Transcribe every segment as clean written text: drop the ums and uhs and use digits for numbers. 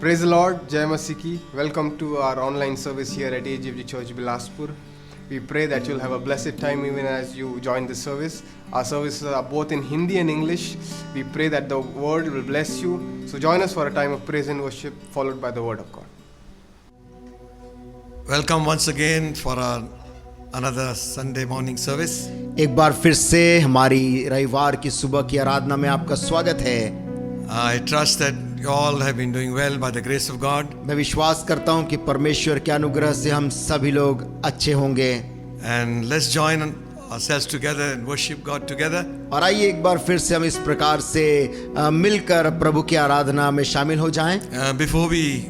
Praise the Lord, Jai Masiki. Welcome to our online service here at AGFG Church Bilaspur. We pray that you'll have a blessed time even as you join the service. Our services are both in Hindi and English. We pray that the word will bless you. So join us for a time of praise and worship followed by the word of God. Welcome once again for our another Sunday morning service. एक बार फिर से हमारी रविवार की सुबह की आराधना में आपका स्वागत है। I trust that you all have been doing well by the grace of God. मैं विश्वास करता हूं कि परमेश्वर के अनुग्रह से हम सभी लोग अच्छे होंगे। And let's join ourselves together and worship God together. और आइए एक बार फिर से हम इस प्रकार से मिलकर प्रभु की आराधना में शामिल हो जाएं। Before we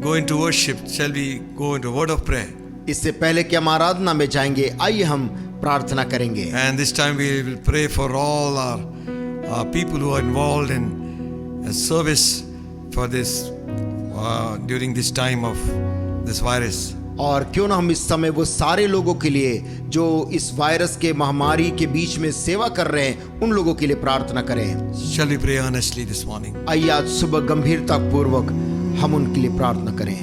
go into worship, shall we go into a word of prayer? इससे पहले कि हम आराधना में जाएंगे, आइए हम प्रार्थना करेंगे। And this time we will pray for all our people who are involved in service for this during this time of this virus. और क्यों ना हम इस समय वो सारे लोगों के लिए जो इस वायरस के महामारी के बीच में सेवा कर रहे हैं, उन लोगों के लिए प्रार्थना करें। Shall we pray earnestly this morning? आइए आज सुबह गंभीरता पूर्वक हम उनके लिए प्रार्थना करें।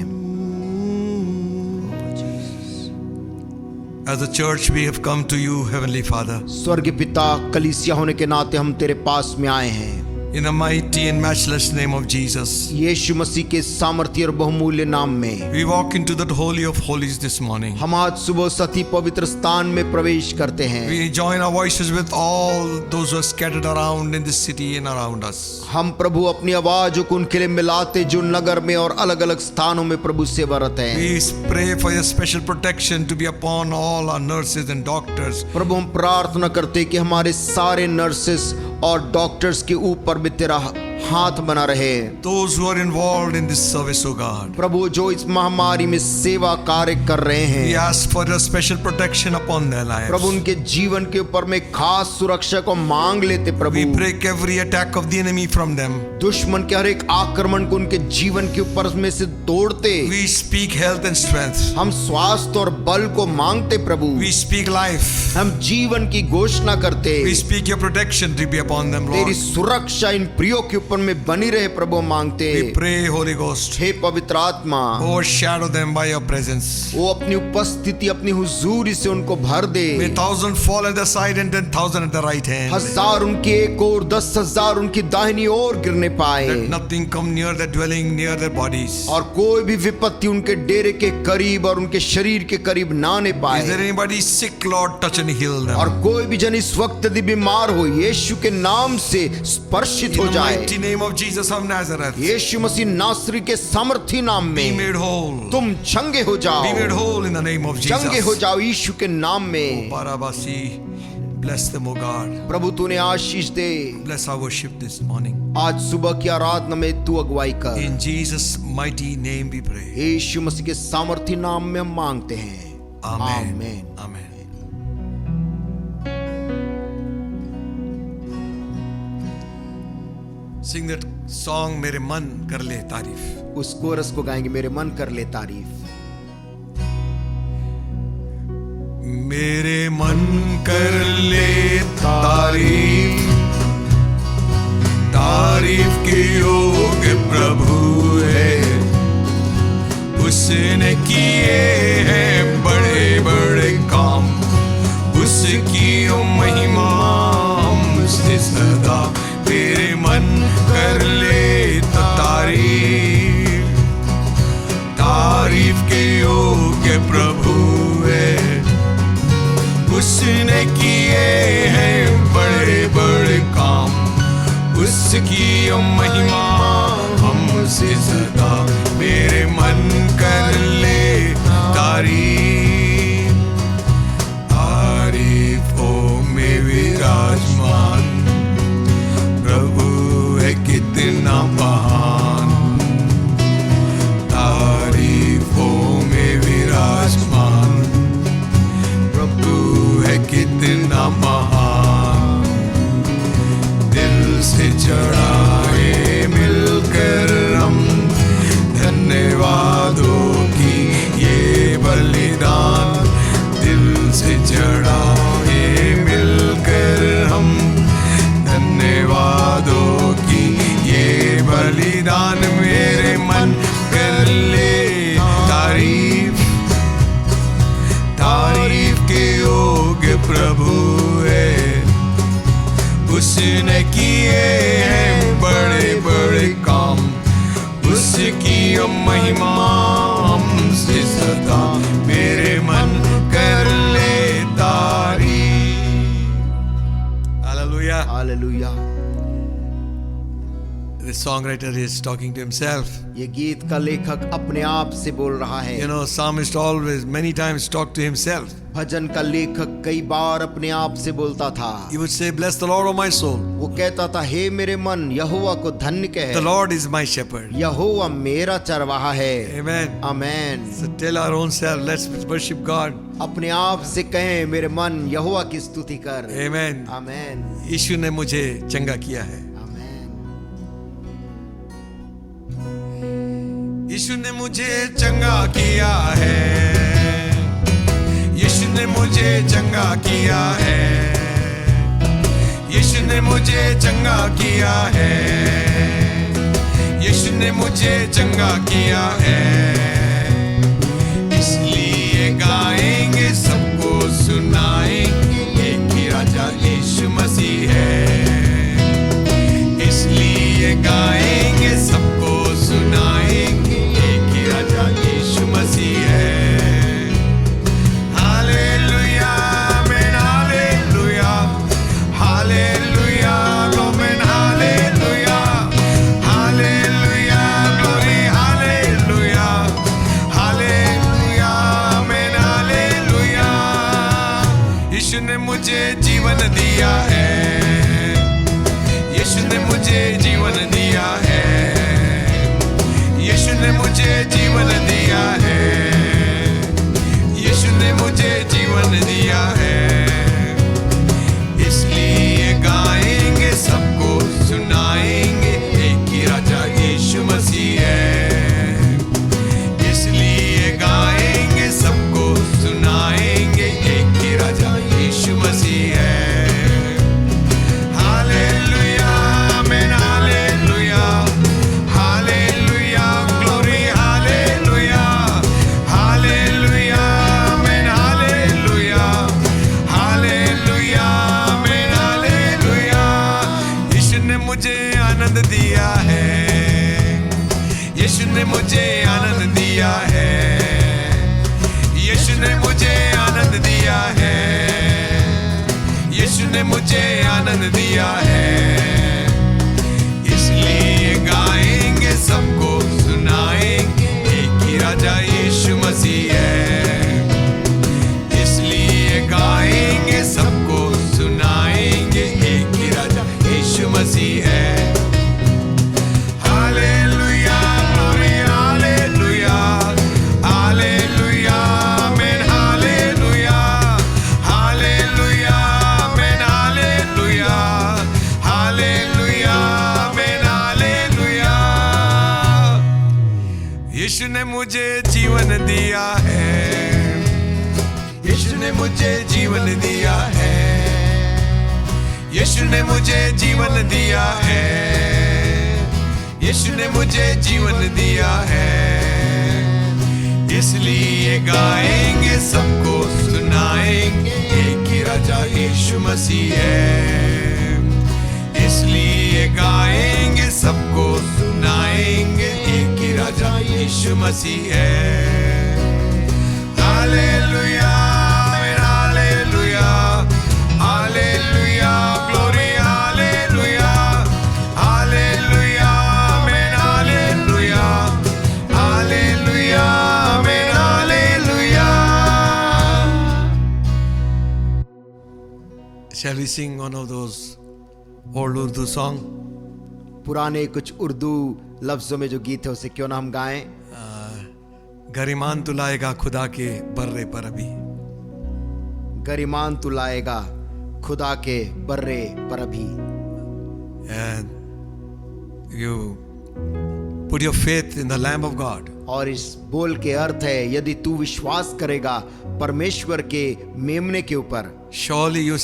As a church we have come to you, Heavenly Father. स्वर्गीय पिता, कलीसिया होने के नाते हम तेरे पास में आए हैं। In the mighty and matchless name of Jesus, यीशु मसीह के सामर्थ्य और बहुमूल्य नाम में we walk into that holy of holies this morning. हम आज सुबह सती पवित्र स्थान में प्रवेश करते हैं। We join our voices with all those who are scattered around in this city and around us. हम प्रभु अपनी आवाज को उनके लिए मिलाते जो नगर में और अलग अलग स्थानों में प्रभु सेवारत हैं। We pray for your special protection to be upon all our nurses and doctors. प्रभु हम प्रार्थना करते कि हमारे सारे नर्सेस और डॉक्टर्स के ऊपर भी तेरा हाथ बना रहे। Those who are involved in this service, O God. प्रभु जो इस महामारी में सेवा कार्य कर रहे हैं, We ask for your special protection upon their lives. प्रभु उनके जीवन के ऊपर में खास सुरक्षा को मांग लेते प्रभु। We break every attack of the enemy from them. दुश्मन के हर एक आक्रमण को उनके जीवन के ऊपर में से तोड़ते। We speak health and strength. हम स्वास्थ्य और बल को मांगते प्रभु। We speak life. हम जीवन की घोषणा करते। We speak your protection to be upon them, Lord. तेरी सुरक्षा इन प्रियो के ऊपर में बनी रहे प्रभु मांगते। We pray, Holy Ghost. हे पवित्र आत्मा, Overshadow them by your presence. वो अपनी उपस्थिति अपनी हुजूरी से उनको भर दे। May 1,000 fall at the side and 10,000 at the right hand. 1,000 उनकी एक ओर, 10,000 उनकी दाहिनी ओर गिरने पाए। Let nothing come near their dwelling, near their bodies. और कोई भी विपत्ति उनके डेरे के करीब और उनके शरीर के करीब ना आने पाए। Is there anybody sick, Lord? Touch and heal them. और कोई भी जन इस वक्त यदि बीमार हो, यीशु के नाम से स्पर्शित हो In the जाए। mighty name of Jesus of Nazareth. यीशु मसीह नासरी के सामर्थी नाम Be में made whole. तुम चंगे हो जाओ। Be made whole in the name of Jesus. चंगे हो जाओ यीशु के नाम में। Barabasi, bless them, O God. प्रभु तूने आशीष दे। Bless our worship this morning. आज सुबह की आराधना में तू अगुवाई कर। In Jesus' mighty name we pray. यीशु मसीह के सामर्थी नाम में हम मांगते हैं। Amen. आमीन। Amen. Sing that song, मेरे मन कर ले तारीफ. उस कोरस को गाएंगे, मेरे मन कर ले तारीफ। मेरे मन कर ले तारीफ, तारीफ के योग्य प्रभु है। उसने किए हैं बड़े बड़े काम, उसकी महिमा हमसे सदा। मेरे मन कर ले तारीफ, तारीफ के योग्य प्रभु है। उसने किए हैं बड़े बड़े काम, उसकी महिमा हमसे सदा। मेरे मन कर ले तारीफ, तारीफों में विराजमान प्रभु है कितना महान। तारीफों में विराजमान प्रभु है कितना महान। दिल से चढ़ाए मिलकर हम धन्यवाद महिमा हमसे सदा मेरे मन कर ले तारीफ. Hallelujah. Hallelujah. The songwriter is talking to himself. ये गीत का लेखक अपने आप से बोल रहा है. You know, psalmist always many times talk to himself. भजन का लेखक कई बार अपने आप से बोलता था. He would say, "Bless the Lord, O my soul. वो कहता था, हे मेरे मन यहोवा को धन्य कहे. The Lord is my shepherd." यहोवा मेरा चरवाहा है. Amen. Amen. So tell our own self, let's worship God. अपने आप से कहें, मेरे मन यहोवा की स्तुति कर. Amen. आमेन. यीशु ने मुझे चंगा किया है. आमेन. यीशु ने मुझे चंगा किया है. यीशु ने मुझे चंगा किया है. यीशु ने मुझे चंगा किया है. यीशु ने मुझे चंगा किया है. इसलिए गाएंगे, सबको सुनाएंगे, एक ही राजा यीशु मसीह है. इसलिए गाएंगे, सबको सुनाएंगे, एक ही राजा यीशु मसीह है. Hallelujah, amen, hallelujah, hallelujah, amen, hallelujah, hallelujah, glory, hallelujah, hallelujah, amen, hallelujah. Yeshu ने मुझे जीवन दिया है. यीशु ने मुझे जीवन दिया है. यीशु ने मुझे जीवन दिया है. यीशु ने मुझे जीवन दिया है. इसलिए गाएंगे, सबको सुनाएंगे, एक ही राजा यीशु मसीह है. इसलिए गाएंगे, सबको सुनाएंगे, एक ही राजा यीशु मसीह है. Hallelujah, amen, hallelujah, hallelujah, glory, hallelujah, hallelujah, amen, hallelujah, hallelujah, amen, hallelujah. Yeshu ने मुझे आनंद दिया है. यीशु ने मुझे आनंद दिया है. यीशु ने मुझे आनंद दिया है. यीशु ने मुझे आनंद दिया है. इसलिए गाएंगे, सबको सुनाएंगे, एक ही राजा यीशु मसीह है. इसलिए गाएंगे, सबको सुनाएंगे, एक ही राजा यीशु मसीह है. Hallelujah, glory, hallelujah, hallelujah, amen, hallelujah, hallelujah, amen, hallelujah, hallelujah, amen, hallelujah. Yeshu ने मुझे जीवन दिया है. यीशु ने मुझे जीवन दिया है. यीशु ने मुझे जीवन दिया है. यीशु ने मुझे जीवन दिया है. इसलिए गाएंगे, सबको सुनाएंगे, एक ही राजा यीशु मसीह है. इसलिए गाएंगे, सबको सुनाएंगे, एक ही राजा यीशु मसीह है. Hallelujah, amen, hallelujah, hallelujah, glory, hallelujah, hallelujah, amen, hallelujah, hallelujah, amen, hallelujah. Shall we sing one of those old Urdu song? पुराने कुछ उर्दू लफ्जों में जो गीत है उसे क्यों ना हम गाएं. गरिमान तू लाएगा खुदा के बर्रे पर अभी. गरिमान तू लाएगा खुदा के बर्रे पर अभी. And you put your faith in the Lamb of God. और इस बोल के अर्थ है, यदि तू विश्वास करेगा परमेश्वर के मेमने के ऊपर, Surely you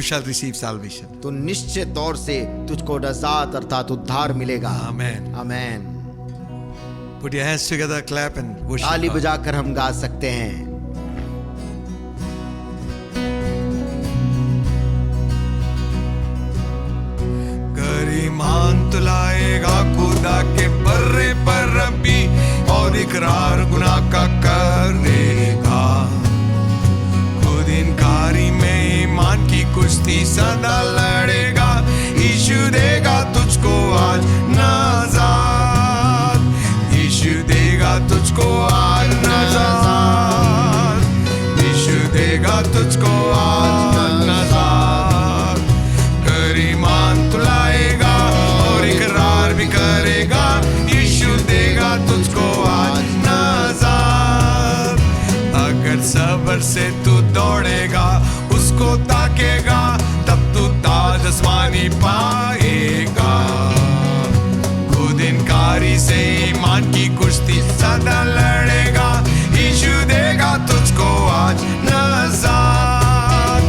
shall receive salvation. तो निश्चित तौर से तुझको नजात अर्थात उद्धार मिलेगा. Amen. Amen. Put your hands together, clap and worship ताली God. बजाकर हम गा सकते हैं. गरिमान तू लाएगा खुदा के बर्रे पर अभी. और इकरार गुनाह का करेगा। खुद इनकारी में ईमान की कुश्ती सदा लड़ेगा। यीशु देगा तुझको आज नजात, यीशु देगा तुझको आज नजात, यीशु देगा तुझको आज नजात। कर ईमान तू लाएगा और इकरार भी करेगा। यीशु देगा तुझको आज नजात। अगर सब्र से तू दौड़ेगा, उसको ताकेगा, तब तू ताज आसमानी पाएगा। खुद इनकारी से ईमान की कुश्ती सदा लड़ेगा। यीशु देगा तुझको आज नजात,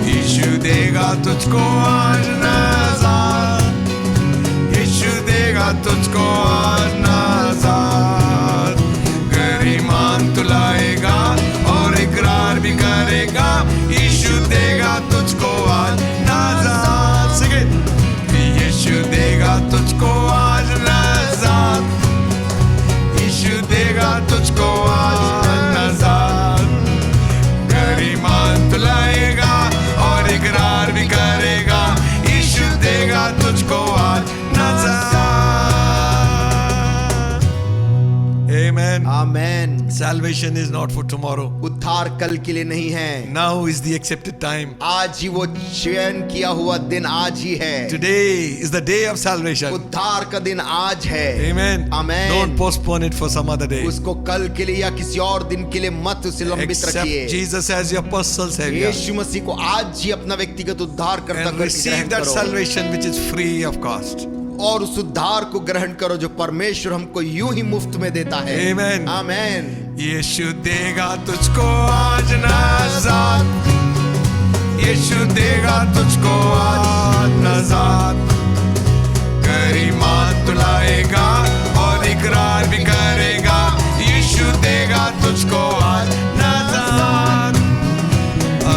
यीशु देगा तुझको आज नजात, यीशु देगा तुझको आज नजात। कर ईमान तू लाएगा और इकरार भी करेगा। यीशु देगा तुझको आज नजात। Sing it. यीशु देगा तुझको आज नजात, यीशु देगा तुझको आज नजात। कर ईमान तू लाएगा और इकरार भी करेगा। यीशु देगा तुझको आज नजात। Amen. Amen. Salvation is not for tomorrow. उद्धार कल के लिए नहीं है, Now is the accepted time. आज ही वो चयन किया हुआ दिन आज ही है। Today is the day of salvation. उद्धार का दिन आज है। Amen. Amen. Don't postpone it for some other day. उसको कल के लिए या किसी और दिन के लिए मत उसे लंबित Accept रखिए। Jesus as your personal Savior यीशु मसीह को आज ही अपना व्यक्तिगत उद्धार करता and करके receive ग्रहण that करो salvation which is free of cost. और उस उद्धार को ग्रहण करो जो परमेश्वर हमको यूं ही मुफ्त में देता है। Amen. आमेन। यीशु देगा तुझको आज नजात, यीशु देगा तुझको आज नजात। कर ईमान तू लाएगा और इकरार भी करेगा। यीशु देगा तुझको आज नजात।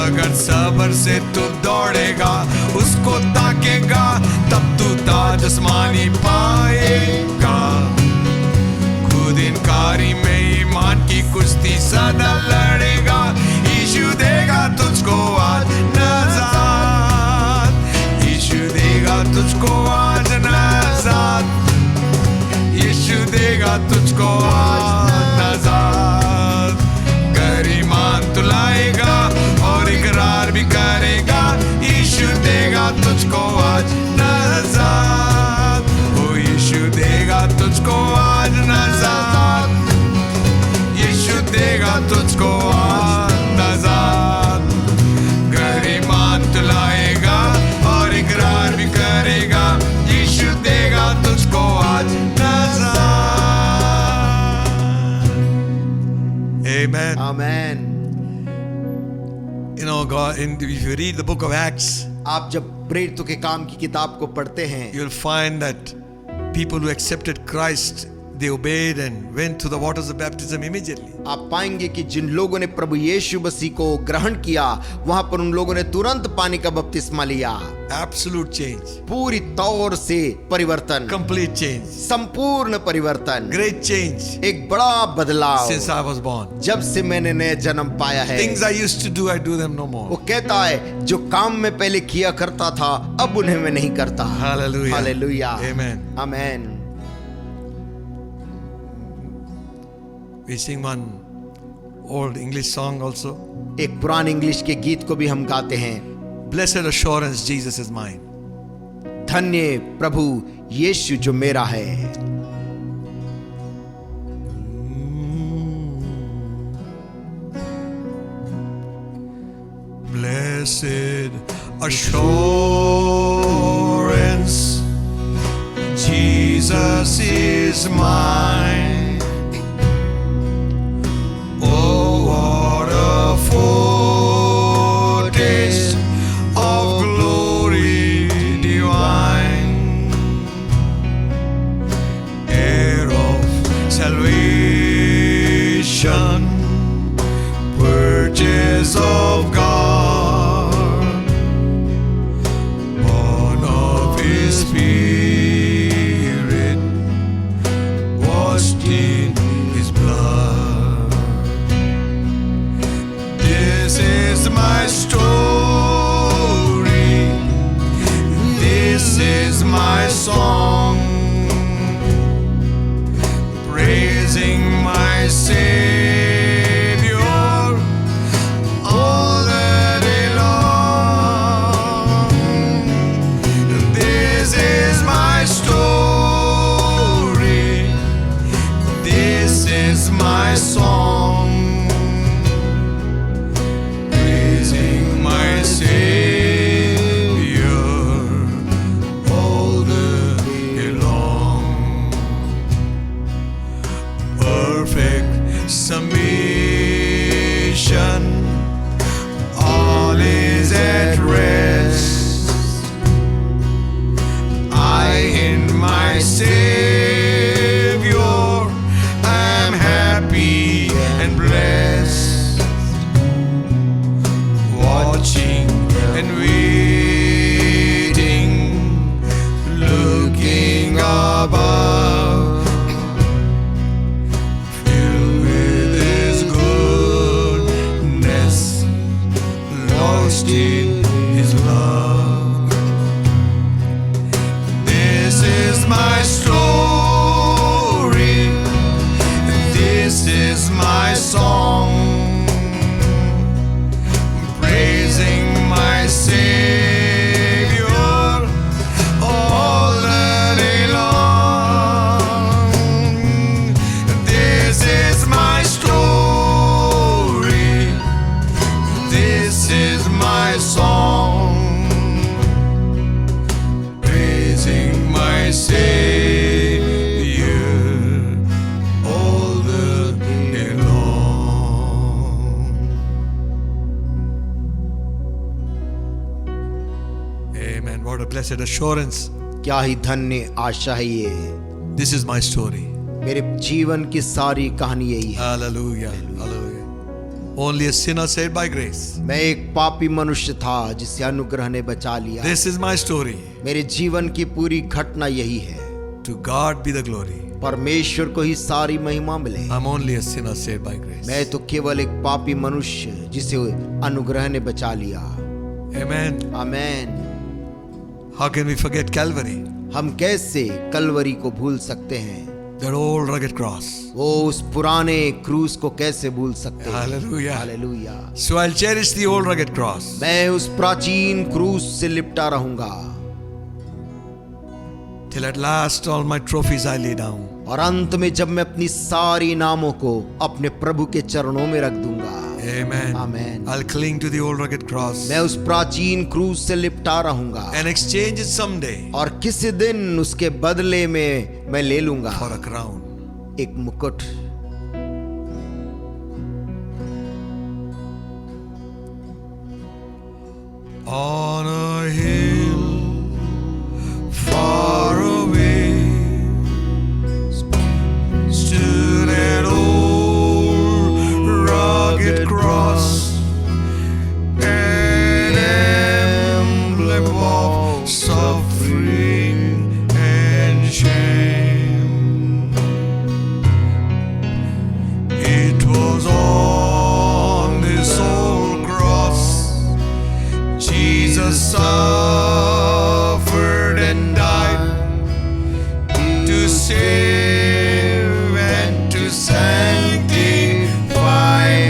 अगर सब्र से तू दौड़ेगा, उसको ताकेगा, तब तू ताज आसमानी पाएगा। खुद इनकारी में ईमान की कुश्ती सदा लड़ेगा। यीशु देगा तुझको आज नजात, यीशु देगा तुझको आज नजात, यीशु देगा तुझको आज नजात। कर ईमान तू लाएगा और इकरार भी करेगा। यीशु देगा तुझको आज नजात, ओ यीशु देगा तुझको आज नजात, यीशु देगा तुझको आज नजात। कर ईमान तू लाएगा और इकरार भी करेगा। यीशु देगा तुझको आज नजात। Amen. Amen. You know, God, if you read the book of Acts, आप जब प्रेरितों के काम की किताब को पढ़ते हैं, you'll find that people who accepted Christ, they obeyed and went to the waters of baptism immediately. आप पाएंगे कि जिन लोगों ने प्रभु यीशु मसीह को ग्रहण किया, वहां पर उन लोगों ने तुरंत पानी का बपतिस्मा लिया। Absolute change, पूरी तौर से परिवर्तन, complete change, संपूर्ण परिवर्तन, great change एक बड़ा बदलाव। since I was born. जब से मैंने नया जन्म पाया है, Things I used to do, I do them no वो more. कहता है जो काम मैं पहले किया करता था, अब उन्हें मैं नहीं करता। Hallelujah. Hallelujah. Amen. Amen. We sing one old English song also. एक पुराने इंग्लिश के गीत को भी हम गाते हैं। Blessed assurance, Jesus is mine. धन्य प्रभु यीशु जो मेरा है। Blessed assurance, Jesus is mine. Oh, what a foretaste of glory divine, heir of salvation, purchase of God, born of His Spirit, washed in His blood. is my story. This is my song, praising my Savior all the day long. This is my story. This is my song, praising my Savior all the day long. Perfect submission, all is at rest. I in my Savior am happy and blessed, watching and waiting, looking above, filled with His goodness, lost in His love. This is my story. This is my song, praising my Savior all the day long. This is my story. This is my song, praising my Savior all the day long. Amen. What a blessed assurance. क्या ही धन्य आशा है ये। This is my story. मेरे जीवन की सारी कहानी यही है। Hallelujah. Hallelujah. Only a sinner saved by grace. मैं एक पापी मनुष्य था जिसे अनुग्रह ने बचा लिया। This is my story. मेरे जीवन की पूरी घटना यही है। To God be the glory. परमेश्वर को ही सारी महिमा मिले। I'm only a sinner saved by grace. मैं तो केवल एक पापी मनुष्य जिसे अनुग्रह ने बचा लिया। Amen. Amen. How can we forget Calvary? हम कैसे कलवरी को भूल सकते हैं? That old rugged cross. वो उस पुराने क्रूस को कैसे भूल सकते हैं? Hallelujah. Hallelujah. So I'll cherish the old rugged cross. मैं उस प्राचीन क्रूस से लिपटा रहूंगा Till at last all my trophies I lay down. और अंत में जब मैं अपनी सारी नामों को अपने प्रभु के चरणों में रख दूंगा। Amen. Amen. I'll cling to the old rugged cross मैं उस प्राचीन क्रूस से लिपटा रहूंगा and exchange it someday और किसी दिन उसके बदले में मैं ले लूंगा for a crown. एक मुकुट। On a hill far away stood an old rugged cross, an emblem of suffering and shame. It was on this old cross Jesus suffered and died to save and to sanctify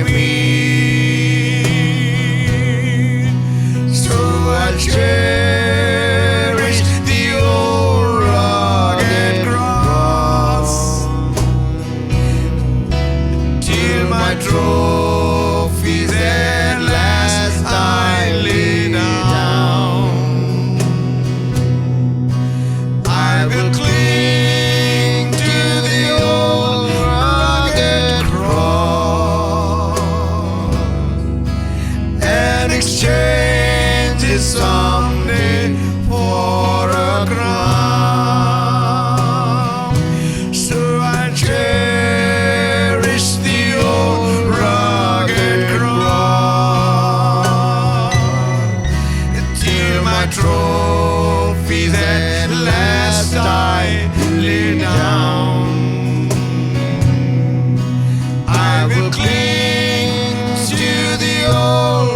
me. So I'll cherish the old rugged cross till my trophies at last I lay down. I will cling to the old rugged cross and exchange it someday for a crown. So I cherish the old rugged cross till my trophies at last I lay down. I will cling to the old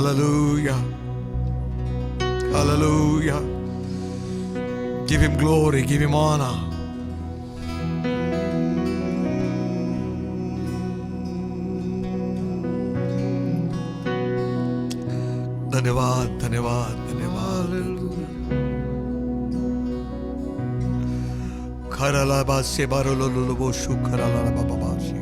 Hallelujah. Hallelujah. Give him glory, give him honor. धन्यवाद धन्यवाद धन्यवाद. खरला बासे बारोलो लोलो शु खरला बाबा बासी.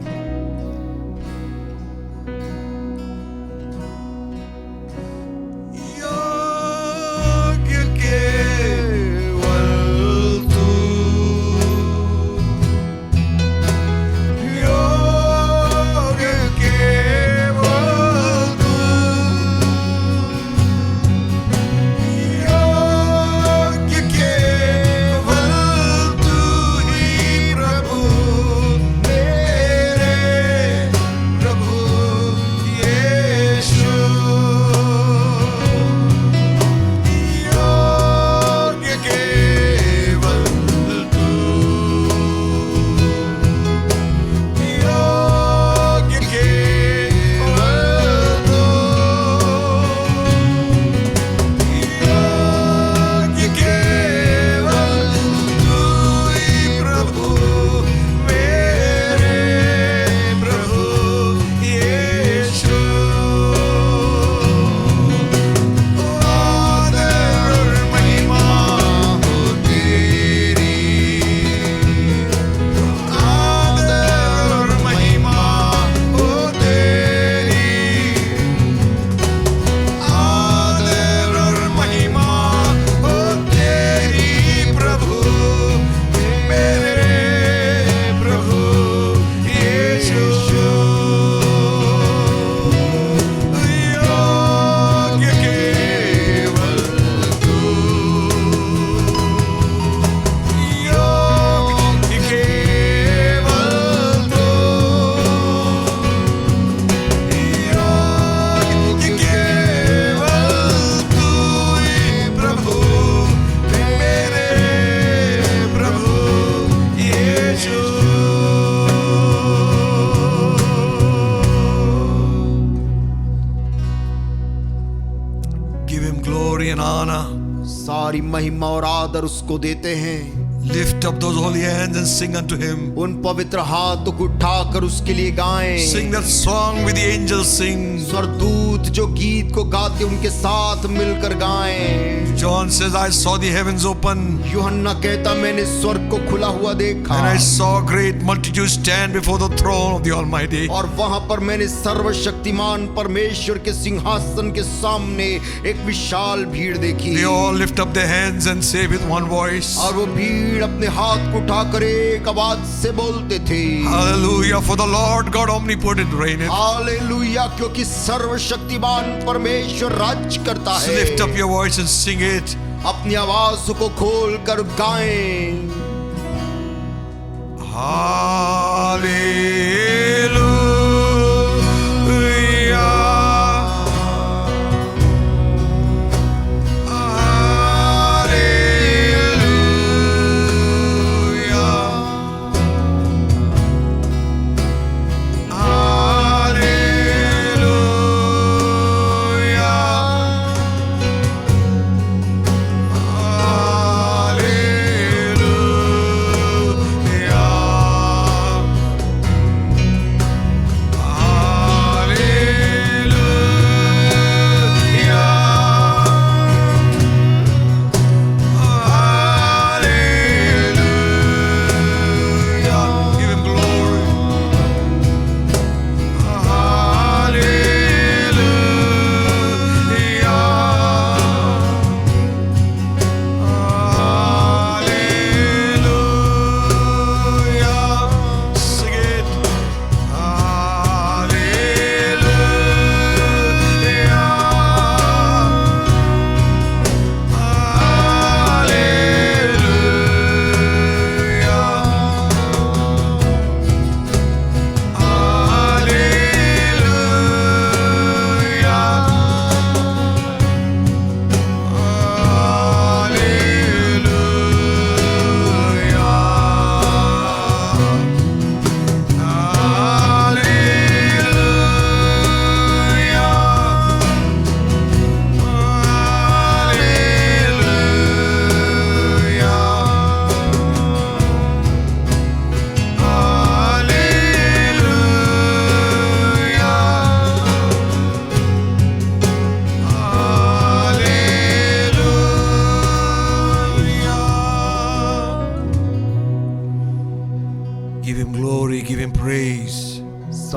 सारी महिमा और आदर उसको देते हैं. Lift up those holy hands and sing unto him. उन पवित्र हाथों को उठाकर उसके लिए गाएं. Sing that song with the angels sing. स्वर्गदूत जो गीत को गाते उनके साथ मिलकर गाएं. John says, I saw the heavens open. यूहन्ना कहता मैंने स्वर्ग को खुला हुआ देखा. And I saw a great multitude stand before the throne of the Almighty. और वहां पर मैंने सर्वशक्तिमान परमेश्वर के सिंहासन के सामने एक विशाल भीड़ देखी. They all lift up their hands and say with one voice, और वो भीड़ अपने हाथ को उठाकर एक आवाज से बोलते थे, Hallelujah, for the Lord God omnipotent reigneth. Hallelujah, क्योंकि सर्वशक्तिमान परमेश्वर राज करता So है. lift up your voice and sing it. अपनी आवाज को खोल कर गाएं.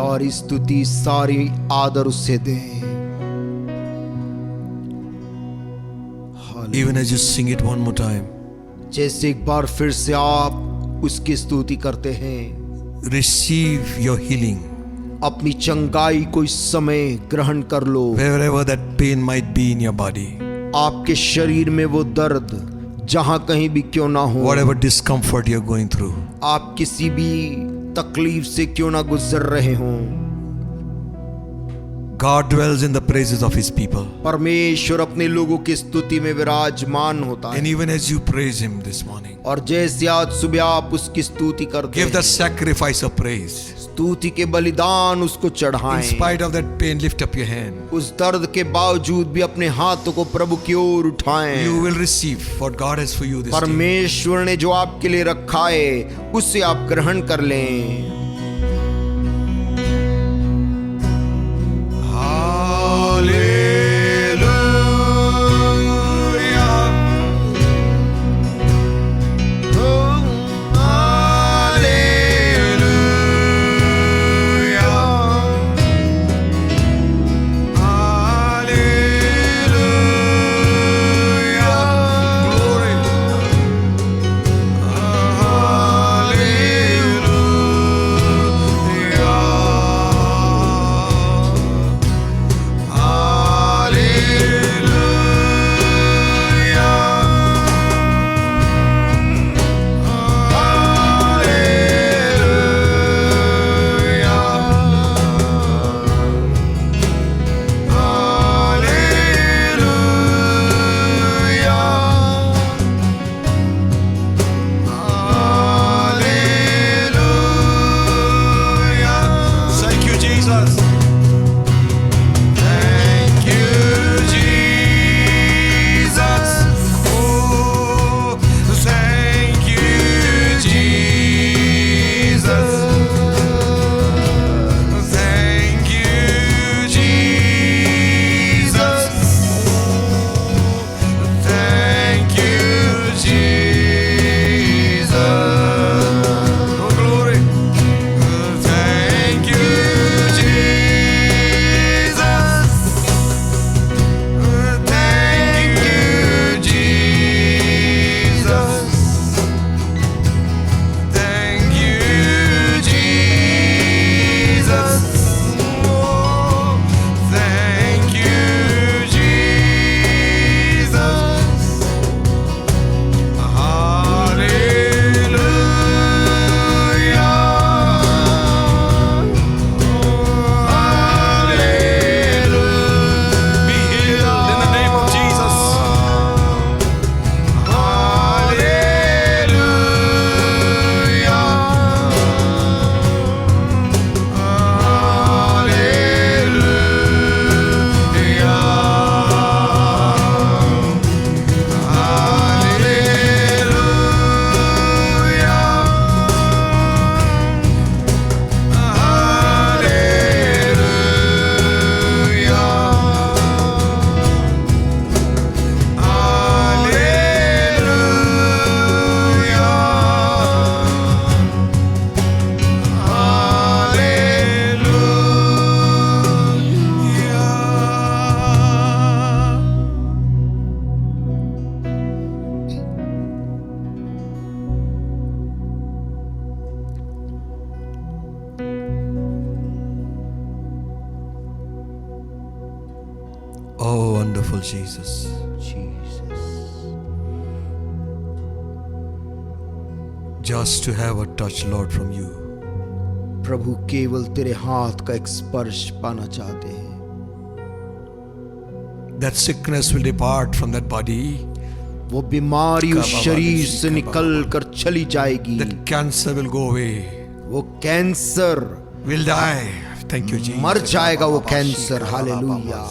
सारी स्तुति, सारी आदर उससे दें। Even as you sing it one more time, जैसे एक बार फिर से आप उसकी स्तुति करते हैं, receive your healing. अपनी चंगाई को इस समय ग्रहण कर लो। Wherever that pain might be in your body, आपके शरीर में वो दर्द जहां कहीं भी क्यों ना हो, whatever discomfort you're going through, आप किसी भी तकलीफ से क्यों ना गुजर रहे हों, God dwells in the praises of His people. परमेश्वर अपने लोगों की स्तुति में विराजमान होता And है। even as you praise Him this morning, और जैसे आज सुबह आप उसकी स्तुति करते give the हैं, sacrifice of praise. स्तुति के बलिदान उसको In चढ़ाएं। spite of that pain, lift up your hand. उस दर्द के बावजूद भी अपने हाथों को प्रभु की ओर उठाएं। You will receive what God has for you this day. परमेश्वर ने जो आपके लिए रखा है उससे आप ग्रहण कर लें। Oh, wonderful Jesus. Just to have a touch, Lord, from you. प्रभु केवल तेरे हाथ का एक स्पर्श पाना चाहते हैं। That sickness will depart from that body. वो बीमारी उस शरीर से निकल कर चली जाएगी। That cancer will go away. वो cancer Will die. Thank you, Jesus. मर जाएगा वो cancer. Hallelujah.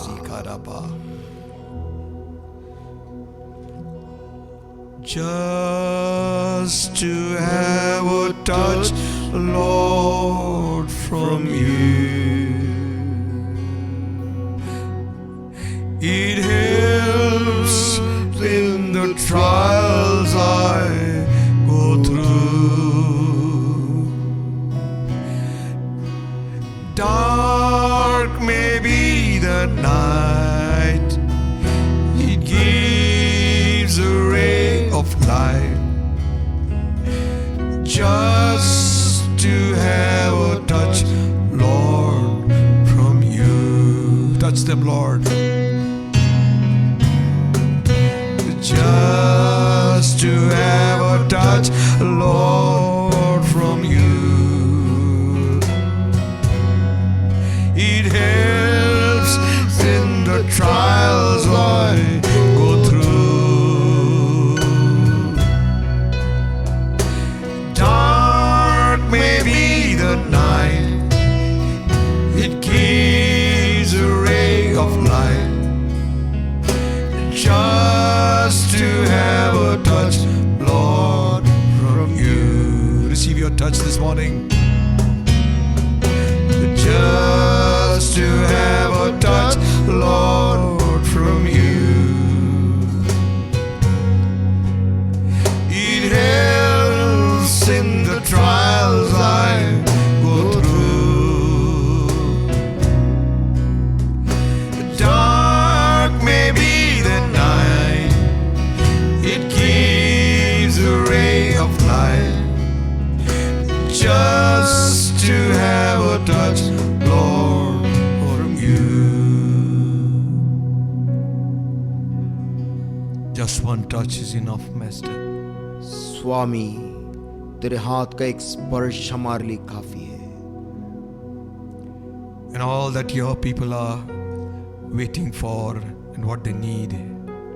Just to have a touch, Lord, from you. It helps in the trials I go through. just to have a touch, Lord, from you. Touch them, Lord. Just to have a touch, Lord, from you. It helps in the trials I go through. Dark may be the night, it gives a ray of light. Just to have a touch, Lord, from you. Receive your touch this morning. Just to have a touch, Lord, from you. It helps in the trials I go through. Dark may be the night, it gives a ray of light. Just to have a touch, Lord, from you. Just one touch is enough, Master. स्वामी, तेरे हाथ का एक स्पर्श हमारे लिए काफी है। And all that your people are waiting for and what they need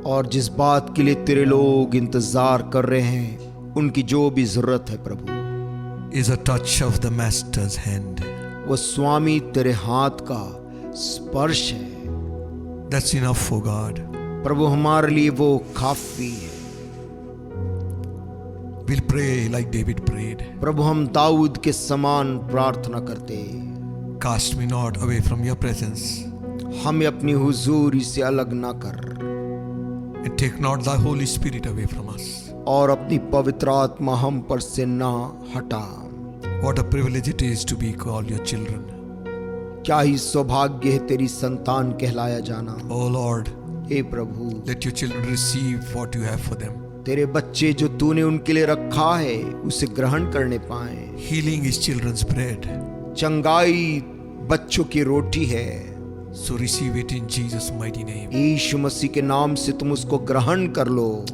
और जिस बात के लिए तेरे लोग इंतजार कर रहे हैं, उनकी जो भी जरूरत है प्रभु, is a touch of the Master's hand. वो स्वामी तेरे हाथ का स्पर्श है। That's enough for God. प्रभु हमारे लिए वो काफी है। We'll pray like David prayed. प्रभु हम दाऊद के समान प्रार्थना करते, Cast me not away from your presence, हमें अपनी हुजूरी से अलग ना कर and take not thy Holy Spirit away from us. और अपनी पवित्र आत्मा हम पर से ना हटा। What a privilege it is to be called your children. क्या ही सौभाग्य है तेरी संतान कहलाया जाना। Oh Lord, hey Prabhu, let your children receive what you have for them. तेरे बच्चे जो तूने उनके लिए रखा है उसे ग्रहण करने पाए। Healing is children's bread. चंगाई बच्चों की रोटी है। So receive it in Jesus' mighty name. यीशु मसीह के नाम से तुम उसको ग्रहण कर लो।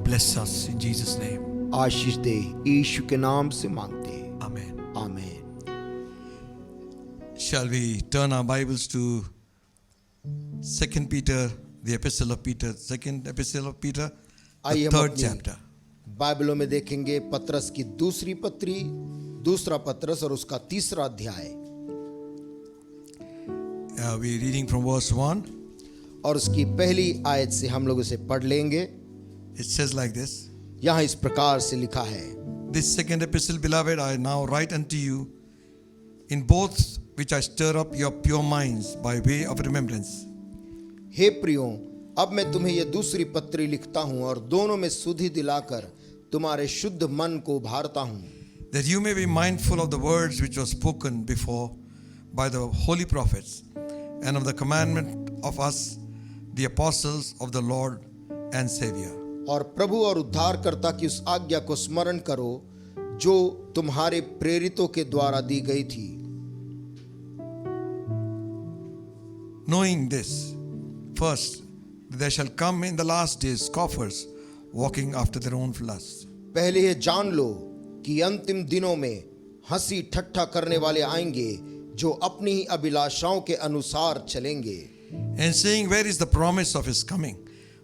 Bless us in Jesus' name. आशीष दे, यीशु के नाम से मांगते। Amen. आमीन। Shall we turn our Bibles to 2 Peter, the epistle of Peter, 2nd epistle of Peter, आइए the हम 3rd अपनी chapter. बाइबलों में देखेंगे पत्रस की दूसरी पत्री, दूसरा पत्रस और उसका तीसरा अध्याय। We're reading from verse 1. और उसकी पहली आयत से हम लोग उसे पढ़ लेंगे। It says like this. यहाँ इस प्रकार से लिखा है, This second epistle, beloved, I now write unto you, in both which I stir up your pure minds by way of remembrance. हे प्रियो, अब मैं तुम्हें यह दूसरी पत्री लिखता हूँ और दोनों में सुधि दिलाकर तुम्हारे शुद्ध मन को उभारता हूँ, That you may be mindful of the words which were spoken before by the holy prophets, and of the commandment of us, the apostles of the Lord and Savior. और प्रभु और उद्धारकर्ता की उस आज्ञा को स्मरण करो जो तुम्हारे प्रेरितों के द्वारा दी गई थी। Knowing this, first, there shall come in the last days scoffers, walking after their own lusts. पहले ये जान लो कि अंतिम दिनों में हंसी ठट्ठा करने वाले आएंगे जो अपनी ही अभिलाषाओं के अनुसार चलेंगे। And saying, where is the promise of his coming?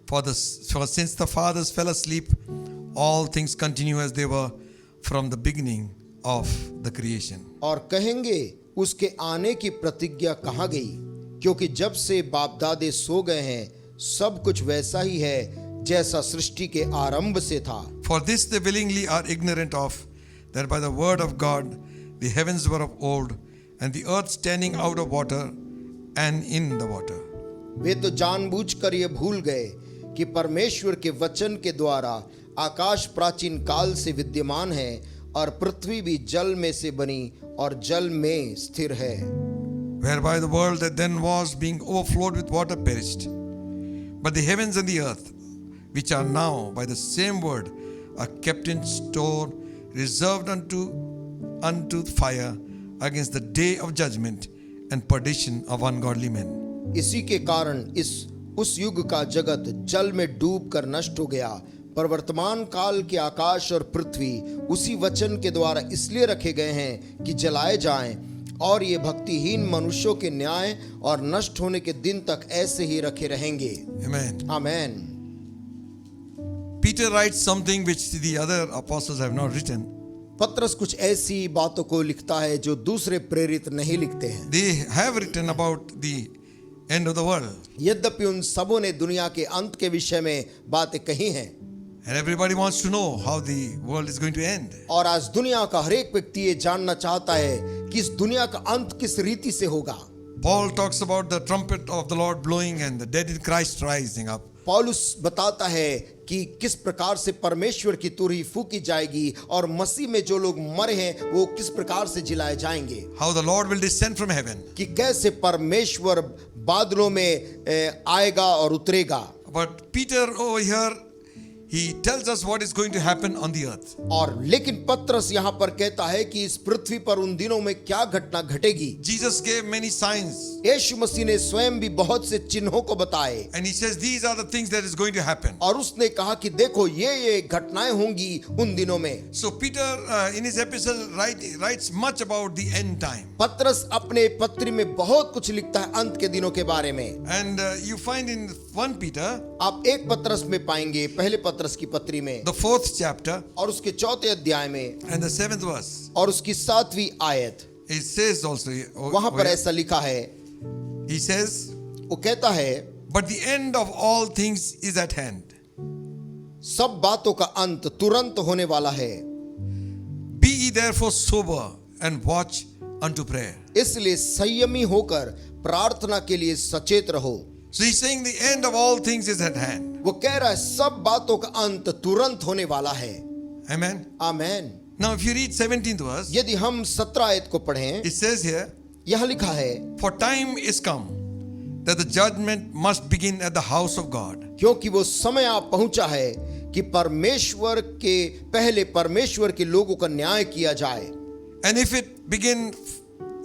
For since the fathers fell asleep, all things continue as they were from the beginning of the creation. और कहेंगे, उसके आने की प्रतिज्ञा कहाँ गई? क्योंकि जब से बाप दादे सो गए हैं, सब कुछ वैसा ही है जैसा सृष्टि के आरंभ से था। For this they willingly are ignorant of, that by the word of God the heavens were of old, and the earth standing out of water and in the water. वे तो जानबूझकर ये भूल गए कि परमेश्वर के वचन के द्वारा आकाश प्राचीन काल से विद्यमान है और पृथ्वी भी जल में से बनी और जल में स्थिर है। Whereby the world that then was being overflowed with water perished. But the heavens and the earth, which are now by the same word are kept in store, reserved unto fire against the day of judgment and perdition of ungodly men. इसी के कारण उस युग का जगत जल में डूब कर नष्ट हो गया, पर वर्तमान काल के आकाश और पृथ्वी उसी वचन के द्वारा इसलिए रखे गए हैं कि जलाए जाएं, और ये भक्तिहीन मनुष्यों के न्याय और नष्ट होने के दिन तक ऐसे ही रखे रहेंगे। Amen. Amen. Peter writes something which the other apostles have not written. पत्रस कुछ ऐसी बातों को लिखता है जो दूसरे प्रेरित नहीं लिखते हैं। They have written about the end of the world. यद्यपि उन सबों ने दुनिया के अंत के विषय में बातें कही हैं, And everybody wants to know how the world is going to end. और आज दुनिया का हर एक व्यक्ति ये जानना चाहता है कि इस दुनिया का अंत किस रीति से होगा। Paul talks about the trumpet of the Lord blowing and the dead in Christ rising up. पौलुस बताता है कि किस प्रकार से परमेश्वर की तुरही फूकी जाएगी और मसीह में जो लोग मरे हैं वो किस प्रकार से जिलाए जाएंगे। How the Lord will descend from heaven. कि कैसे परमेश्वर बादलों में आएगा और उतरेगा। But Peter over here, he tells us what is going to happen on the earth. और लेकिन पत्रस यहाँ पर कहता है कि इस पृथ्वी पर उन दिनों में क्या घटना घटेगी। Jesus gave many signs. यीशु मसीह ने स्वयं भी बहुत से चिन्हों को बताए, And he says these are the things that is going to happen. और उसने कहा कि देखो ये घटनाएं होंगी उन दिनों में। So Peter in his epistle writes much about the end time. पत्रस अपने पत्री में बहुत कुछ लिखता है अंत के दिनों के बारे में। And you find in 1 Peter, आप एक पत्रस में पाएंगे, पहले पत्रस की पत्री में the 4th chapter और उसके 4थे अध्याय में and the 7th verse, और उसकी 7वीं आयत, it says also, वहां पर ऐसा लिखा है। he says, वो कहता है, but the end of all things is at hand. सब बातों का अंत तुरंत होने वाला है। Be ye therefore sober and watch unto prayer. इसलिए संयमी होकर प्रार्थना के लिए सचेत रहो। So he's saying the end of all things is at hand. वो कह रहा है सब बातों का अंत तुरंत होने वाला है। Amen. Amen. Now if you read 17th verse, यदि हम 17 आयत को पढ़ें, it says here, यह लिखा है, for time is come that the judgment must begin at the house of God. क्योंकि वो समय आ पहुंचा है कि परमेश्वर के पहले परमेश्वर के लोगों का न्याय किया जाए। And if it begin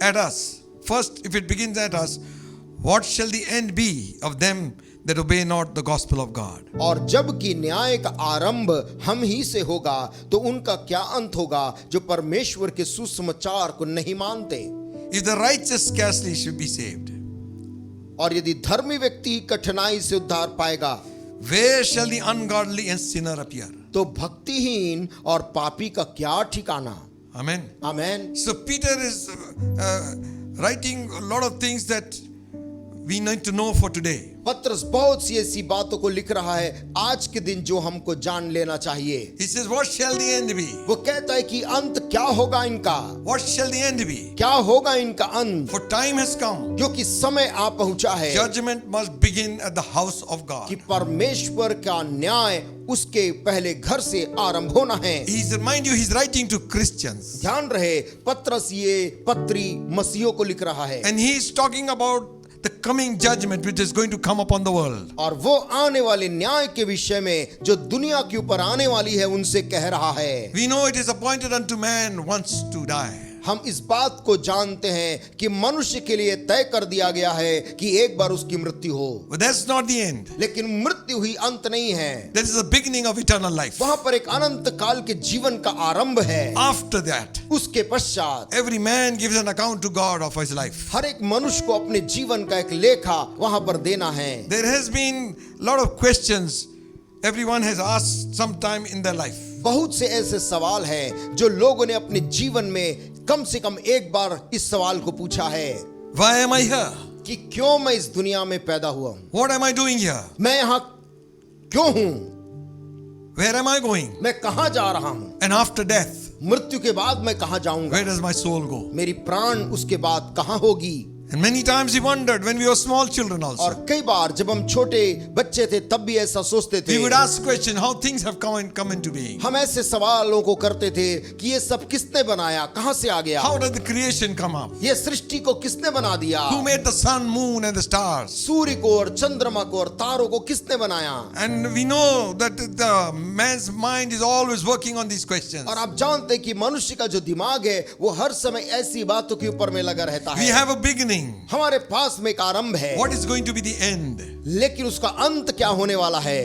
at us, first if it begins at us, what shall the end be of them that obey not the gospel of God? और जब कि न्याय का आरंभ हम ही से होगा तो उनका क्या अंत होगा जो परमेश्वर के सुसमाचार को नहीं मानते। If the righteous scarcely should be saved, और यदि धर्मी व्यक्ति कठिनाई से उद्धार पाएगा, where shall the ungodly and sinner appear? तो भक्तिहीन और पापी का क्या ठिकाना। Amen. Amen. So Peter is writing a lot of things that we need to know for today. पत्रस बहुत सी ऐसी बातों को लिख रहा है आज के दिन जो हमको जान लेना चाहिए। He says, what shall the end be? वो कहता है कि अंत क्या होगा इनका, What shall the end be? क्या होगा इनका अंत, For time has come. क्योंकि समय आ पहुंचा है Judgment must begin at the house of God. कि परमेश्वर का न्याय उसके पहले घर से आरंभ होना है। Mind you, he's writing to Christians. ध्यान रहे पत्रस ये पत्री मसीहों को लिख रहा है, And he is talking about the coming judgment which is going to come upon the world. और वो आने वाले न्याय के विषय में जो दुनिया के ऊपर आने वाली है उनसे कह रहा है। We know it is appointed unto man once to die. हम इस बात को जानते हैं कि मनुष्य के लिए तय कर दिया गया है कि एक बार उसकी मृत्यु हो, But that's not the end. लेकिन मृत्यु ही अंत नहीं है। That is the beginning of eternal life. वहां पर एक अनंत काल के जीवन का आरंभ है। After that, उसके पश्चात every man gives an account to God of his life. हर एक मनुष्य को अपने जीवन का एक लेखा वहां पर देना है। There has been a lot of questions everyone has asked sometime in their life. बहुत से ऐसे सवाल हैं जो लोगों ने अपने जीवन में कम से कम एक बार इस सवाल को पूछा है, Why am I here? कि क्यों मैं इस दुनिया में पैदा हुआ हूं, What am I doing here? मैं यहाँ क्यों हूं, Where am I going? मैं कहां जा रहा हूं, And after death, मृत्यु के बाद मैं कहां जाऊंगा, where does my soul go? मेरी प्राण उसके बाद कहां होगी। And many times we wondered when we were small children और also. कई बार जब हम छोटे बच्चे थे तब भी ऐसा सोचते थे। We would ask question how things have come into being. हम ऐसे सवालों को करते थे कि ये सब किसने बनाया, कहां से आ गया, How did the creation come up? ये सृष्टि को किसने बना दिया, Who made the sun, moon and the stars? सूर्य को और चंद्रमा को और तारों को किसने बनाया। And we know that the man's mind is always working on these questions. और आप जानते हैं कि मनुष्य का जो दिमाग है वो हर समय ऐसी बातों के ऊपर में लगा रहता We है। have a beginning. हमारे पास में एक आरंभ है, What is going to be the end? लेकिन उसका अंत क्या होने वाला है।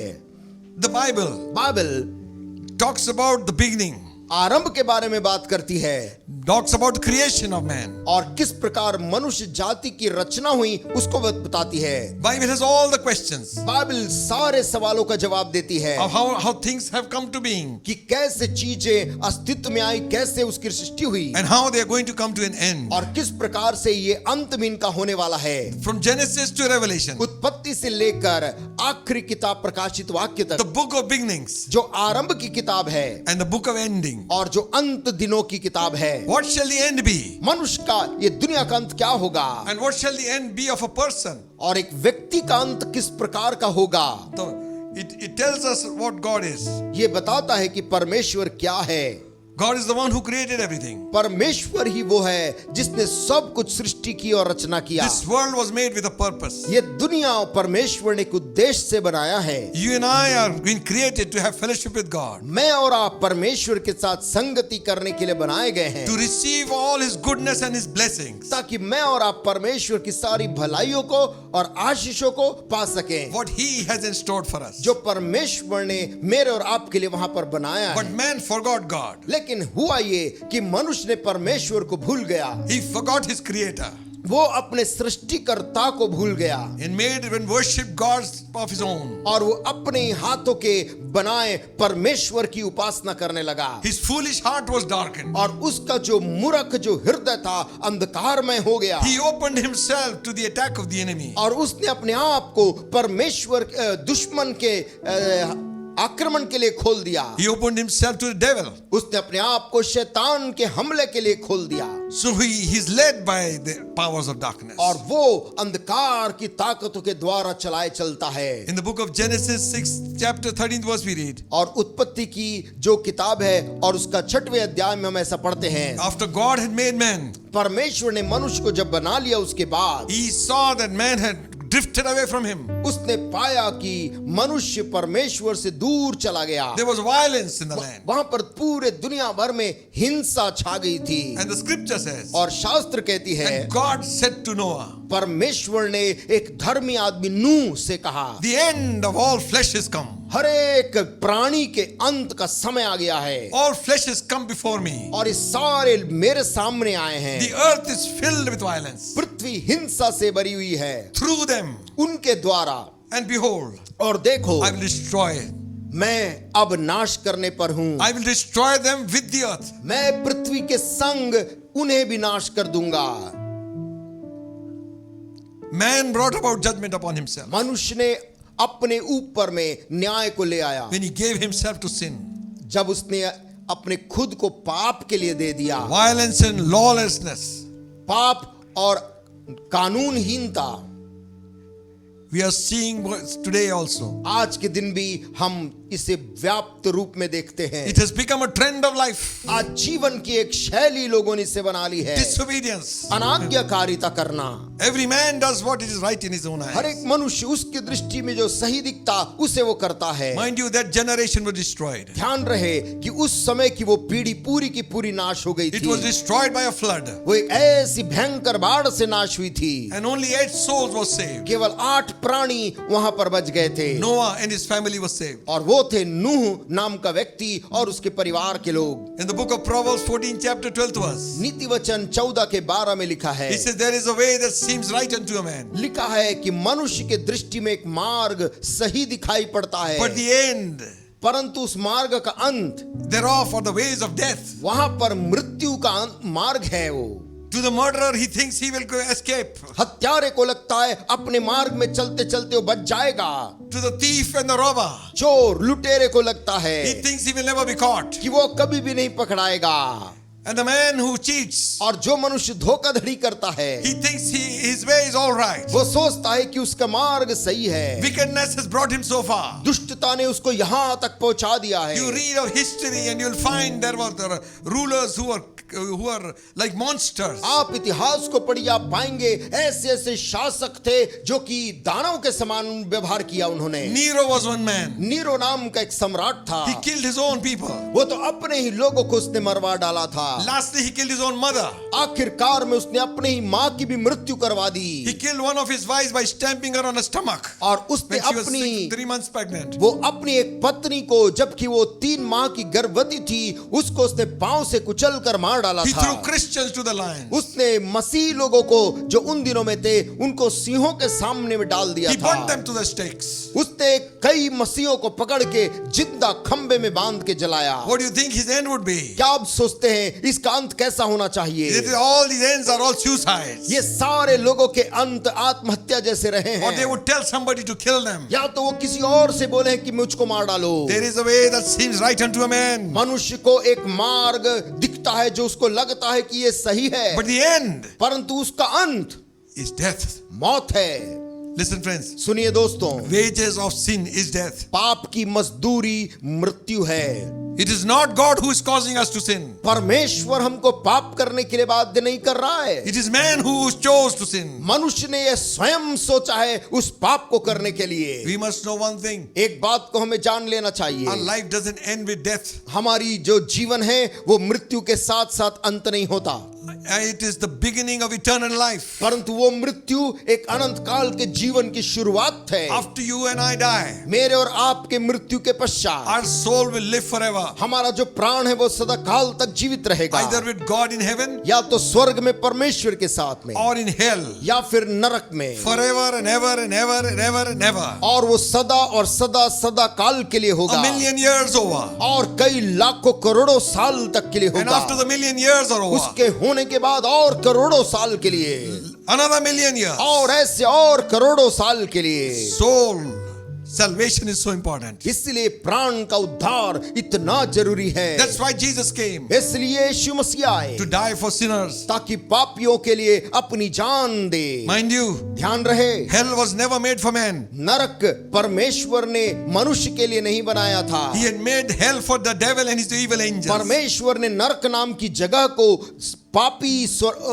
The Bible Bible talks about the beginning, आरंभ के बारे में बात करती है talks about the creation of man. और किस प्रकार मनुष्य जाति की रचना हुई उसको बताती है। Bible has all the questions Bible सारे सवालों का जवाब देती है of how things have come to being कि कैसे चीजें अस्तित्व में आई, कैसे उसकी सृष्टि हुई and how they are going to come to an end. और किस प्रकार से ये अंत में इनका होने वाला है। From Genesis to Revelation, उत्पत्ति से लेकर आखिरी किताब प्रकाशित वाक्य the तक, book of beginnings जो आरंभ की किताब है and the book of ending. और जो अंत दिनों की किताब है। What shall the end be? मनुष्य का ये दुनिया का अंत क्या होगा And what shall the end be of a person? और एक व्यक्ति का अंत किस प्रकार का होगा। So it tells us what God is. ये बताता है कि परमेश्वर क्या है। God is the one who created everything. परमेश्वर ही वो है जिसने सब कुछ सृष्टि की और रचना किया। This world was made with a purpose. ये दुनिया परमेश्वर ने एक उद्देश्य से बनाया है। You and I are being created to have fellowship with God, मैं और आप परमेश्वर के साथ संगति करने के लिए बनाए गए हैं, to receive all His goodness and His blessings. ताकि मैं और आप परमेश्वर की सारी भलाइयों को और आशीषों को पा सकें, What He has in store for us. जो परमेश्वर ने मेरे और आपके लिए वहां पर बनाया But है। man forgot God. लेकिन हुआ ये कि मनुष्य ने परमेश्वर को भूल गया, He forgot His Creator वो अपने सृष्टिकर्ता को भूल गया and made and worshiped gods of his own. और वो अपने हाथों के बनाए परमेश्वर की उपासना करने लगा। His foolish heart was darkened. और उसका जो मूर्ख जो हृदय था अंधकारमय हो गया। He opened himself to the attack of the enemy. और उसने अपने आप को परमेश्वर दुश्मन के आक्रमण के लिए खोल दिया। He opened himself to the devil. उसने अपने आप को शैतान के हमले के लिए खोल दिया। So he is led by the powers of darkness. और वो अंधकार की ताकतों के द्वारा चलाए चलता है। In the book of Genesis 6 chapter 13th verse we read, और उत्पत्ति की जो किताब है और उसका 6वें अध्याय में हम ऐसा पढ़ते हैं, after God had made man, परमेश्वर ने मनुष्य को जब बना लिया उसके बाद he saw that man had drifted away from him. उसने पाया कि मनुष्य परमेश्वर से दूर चला गया। There was violence in the land. वहां पर पूरे दुनिया भर में हिंसा छा गई थी। And the scripture says, और शास्त्र कहती है, and God said to Noah, परमेश्वर ने एक धर्मी आदमी नूह से कहा, the end of all flesh is come. हर एक प्राणी के अंत का समय आ गया है All flesh has come before me. और ये सारे मेरे सामने आए हैं। The earth is filled with violence. पृथ्वी हिंसा से भरी हुई है Through them, उनके द्वारा। and behold, और देखो I will destroy. मैं अब नाश करने पर हूं। I will destroy them with the earth. मैं पृथ्वी के संग उन्हें भी नाश कर दूंगा। Man brought about judgment upon himself मनुष्य ने अपने ऊपर में न्याय को ले आया when he gave himself to sin. जब उसने अपने खुद को पाप के लिए दे दिया। Violence and lawlessness. पाप और कानूनहीनता We are seeing today also. आज के दिन भी हम इसे व्याप्त रूप में देखते हैं। It has become a trend of life. आज जीवन की एक शैली लोगों ने इसे बना ली है। Disobedience. अनाज्ञाकारिता करना। Every man does what is right in his own her eyes. एक मनुष्य उसकी दृष्टि में जो सही दिखता उसे वो करता है। Mind you, that generation was destroyed. ध्यान रहे कि उस समय की वो पीढ़ी पूरी की पूरी नाश हो गई It थी। was destroyed by a flood. वो एक ऐसी भयंकर बाढ़ से नाश हुई थी। And only 8 souls were saved. केवल 8 प्राणी वहां पर बच गए थे। Noah and his family were saved. और वो थे नूह नाम का व्यक्ति और उसके परिवार के लोग। In the book of Proverbs 14 chapter 12th verse, नीति वचन 14 के 12 में लिखा है, it says there is a way that seems right unto a man, लिखा है कि मनुष्य के दृष्टि में एक मार्ग सही दिखाई पड़ता है, but the end परंतु उस मार्ग का अंत thereof are the ways of death. वहां पर मृत्यु का मार्ग है। वो To the murderer he thinks he will escape. हत्यारे को लगता है अपने मार्ग में चलते चलते वो बच जाएगा। To the thief and the robber, चोर लुटेरे को लगता है he thinks he will never be caught. कि वो कभी भी नहीं पकड़ाएगा। And the man who cheats, और जो मनुष्य धोखाधड़ी करता है, he thinks his way is all right. वो सोचता है कि उसका मार्ग सही है। Wickedness has brought him so far. दुष्टता ने उसको यहाँ तक पहुंचा दिया है। You read of history and you'll find there were the rulers who were like monsters. आप इतिहास को पढ़िए, आप पाएंगे ऐसे ऐसे शासक थे जो कि दानव के समान व्यवहार किया उन्होंने। Nero was one man. Nero नाम का एक सम्राट था। He killed his own people. वो तो अपने ही लोगों को उसने मरवा डाला था। Lastly, he killed his own mother. आखिरकार में उसने अपने ही माँ की भी मृत्यु करवा दी। He killed one of his wives by stamping her on her stomach और उसने when she was अपनी 3 months pregnant. वो अपनी एक पत्नी को, जबकि वो 3 माह की गर्भवती थी, उसको उसने पांव से कुचल कर मार डाला He था। threw Christians to the lions. उसने मसीह लोगों को जो उन दिनों में थे उनको सिंहों के सामने में डाल दिया He था। burnt them to the stakes. उसने कई मसीहों को पकड़ के जिंदा खंबे में बांध के जलाया। What do you think his end would be? क्या आप सोचते हैं इसका अंत कैसा होना चाहिए? All these ends are all suicides. ये सारे लोगों के अंत आत्महत्या जैसे रहे Or they हैं। would tell somebody to kill them. या तो वो किसी और से बोले कि मुझको मार डालो। There is a way that seems right unto a man, मनुष्य को एक मार्ग दिखता है जो उसको लगता है कि ये सही है, but the end परंतु उसका अंत is death. मौत है। Listen, friends. सुनिए दोस्तों, Wages of sin is death. पाप की मजदूरी मृत्यु है। It is not God who is causing us to sin. परमेश्वर हमको पाप करने के लिए बाध्य नहीं कर रहा है। It is man who chose to sin. मनुष्य ने यह स्वयं सोचा है उस पाप को करने के लिए। We must know one thing. एक बात को हमें जान लेना Our चाहिए, life doesn't end with death. हमारी जो जीवन है वो मृत्यु के साथ साथ अंत नहीं होता, It is the beginning of eternal life. परंतु वो मृत्यु एक अनंत काल के जीवन की शुरुआत है। After you and I die, मेरे और आपके मृत्यु के पश्चात our soul will live forever. हमारा जो प्राण है वो सदा काल तक जीवित रहेगा, Either with God in heaven या तो स्वर्ग में परमेश्वर के साथ में, or in hell. या फिर नरक में, Forever and ever and ever and ever and ever. और वो सदा और सदा सदा काल के लिए होगा, 1,000,000 years over. और कई लाखों करोड़ों साल तक के लिए And होगा। after the 1,000,000 years are over, उसके होने के बाद और करोड़ों साल के लिए, another 1,000,000 years. और ऐसे और करोड़ों साल के लिए। Soul salvation is so important. इसलिए प्राण का उद्धार इतना जरूरी है। That's why Jesus came इसलिए यीशु मसीह आए to die for sinners. ताकि पापियों के लिए अपनी जान दे। Mind you, ध्यान रहे, hell was never made for man. नरक परमेश्वर ने मनुष्य के लिए नहीं बनाया था। He had made hell for the devil and his evil angels. परमेश्वर ने नरक नाम की जगह को पापी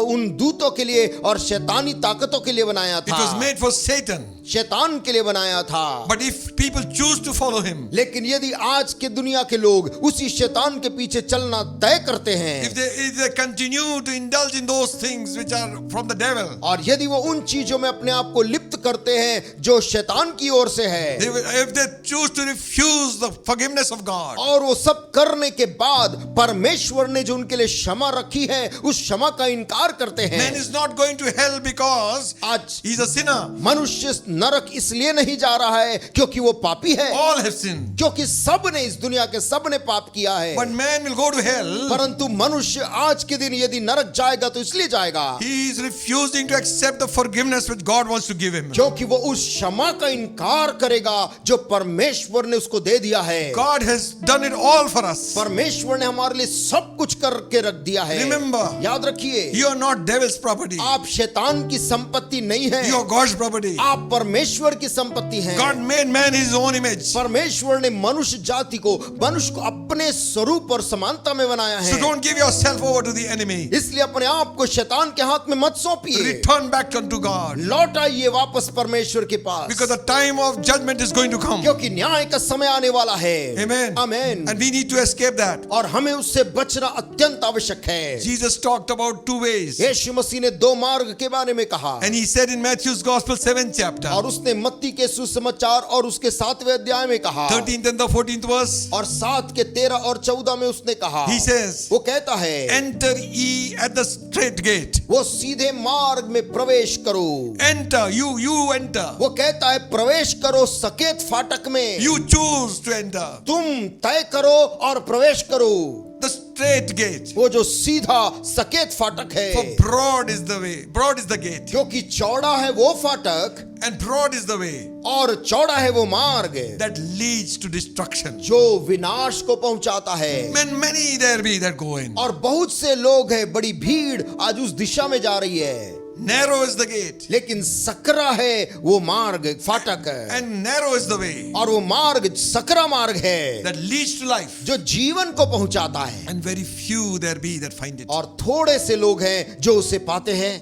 उन दूतों के लिए और शैतानी ताकतों के लिए बनाया It था। was made for Satan. शैतान के लिए बनाया था। But if people choose to follow him, लेकिन यदि आज के दुनिया के लोग उसी शैतान के पीछे चलना तय करते हैं, if they continue to indulge in those things which are from the devil, और यदि वो उन चीजों में अपने आप को लिप्त करते हैं जो शैतान की ओर से है, if they choose to refuse the forgiveness of God, और वो सब करने के बाद परमेश्वर ने जो उनके लिए क्षमा रखी है उस क्षमा का इनकार करते हैं, man is not going to hell because आज he's a sinner. मनुष्य नरक इसलिए नहीं जा रहा है क्योंकि वो पापी है, All have sinned. क्योंकि सब ने, इस दुनिया के सब ने पाप किया है। But man will go to hell. परंतु मनुष्य आज के दिन यदि नरक जाएगा तो इसलिए जाएगा He is refusing to accept the forgiveness which God wants to give him. क्योंकि वो उस क्षमा का इनकार करेगा जो परमेश्वर ने उसको दे दिया है। God has done it all for us. परमेश्वर ने हमारे लिए सब कुछ करके रख दिया है। Remember, याद रखिए, you are not devil's property. आप शैतान की संपत्ति नहीं है, You are God's property. आप परमेश्वर की संपत्ति हैं। God made man in his own image. परमेश्वर ने मनुष्य जाति को, मनुष्य को अपने स्वरूप और समानता में बनाया So है। don't give yourself over to the enemy. इसलिए अपने आप को शैतान के हाथ में मत सौंपिए, Return back unto God. लौट आइए वापस परमेश्वर के पास, Because the time of judgment is going to come. क्योंकि न्याय का समय आने वाला है। Amen. आमीन। And we need to escape that. और हमें उससे बचना अत्यंत आवश्यक है। Jesus talked about 2 ways. यीशु मसीह ने 2 मार्ग के बारे में कहा, And he said in Matthew's Gospel 7th chapter, और उसने मत्ती के सुसमाचार और उसके 7वें अध्याय में कहा, 13th and the 14th verse, और 7 के 13 और 14 में उसने कहा, he says, वो कहता है, enter ye at the straight gate. वो सीधे मार्ग में प्रवेश करो। Enter, you enter. वो कहता है प्रवेश करो सकेत फाटक में। You choose to enter. तुम तय करो और प्रवेश करो। The straight gate. वो जो सीधा सकेत फाटक है, For broad is the way, broad is the gate, क्योंकि चौड़ा है वो फाटक and broad is the way और चौड़ा है वो मार्ग that leads to destruction. जो विनाश को पहुंचाता है। Many there be that go in. और बहुत से लोग हैं, बड़ी भीड़ आज उस दिशा में जा रही है, Narrow is the gate, लेकिन सकरा है वो मार्ग, फाटक है, and narrow is the way और वो मार्ग सकरा मार्ग है that leads to life, जो जीवन को पहुंचाता है, and very few there be that find it. और थोड़े से लोग हैं जो उसे पाते हैं।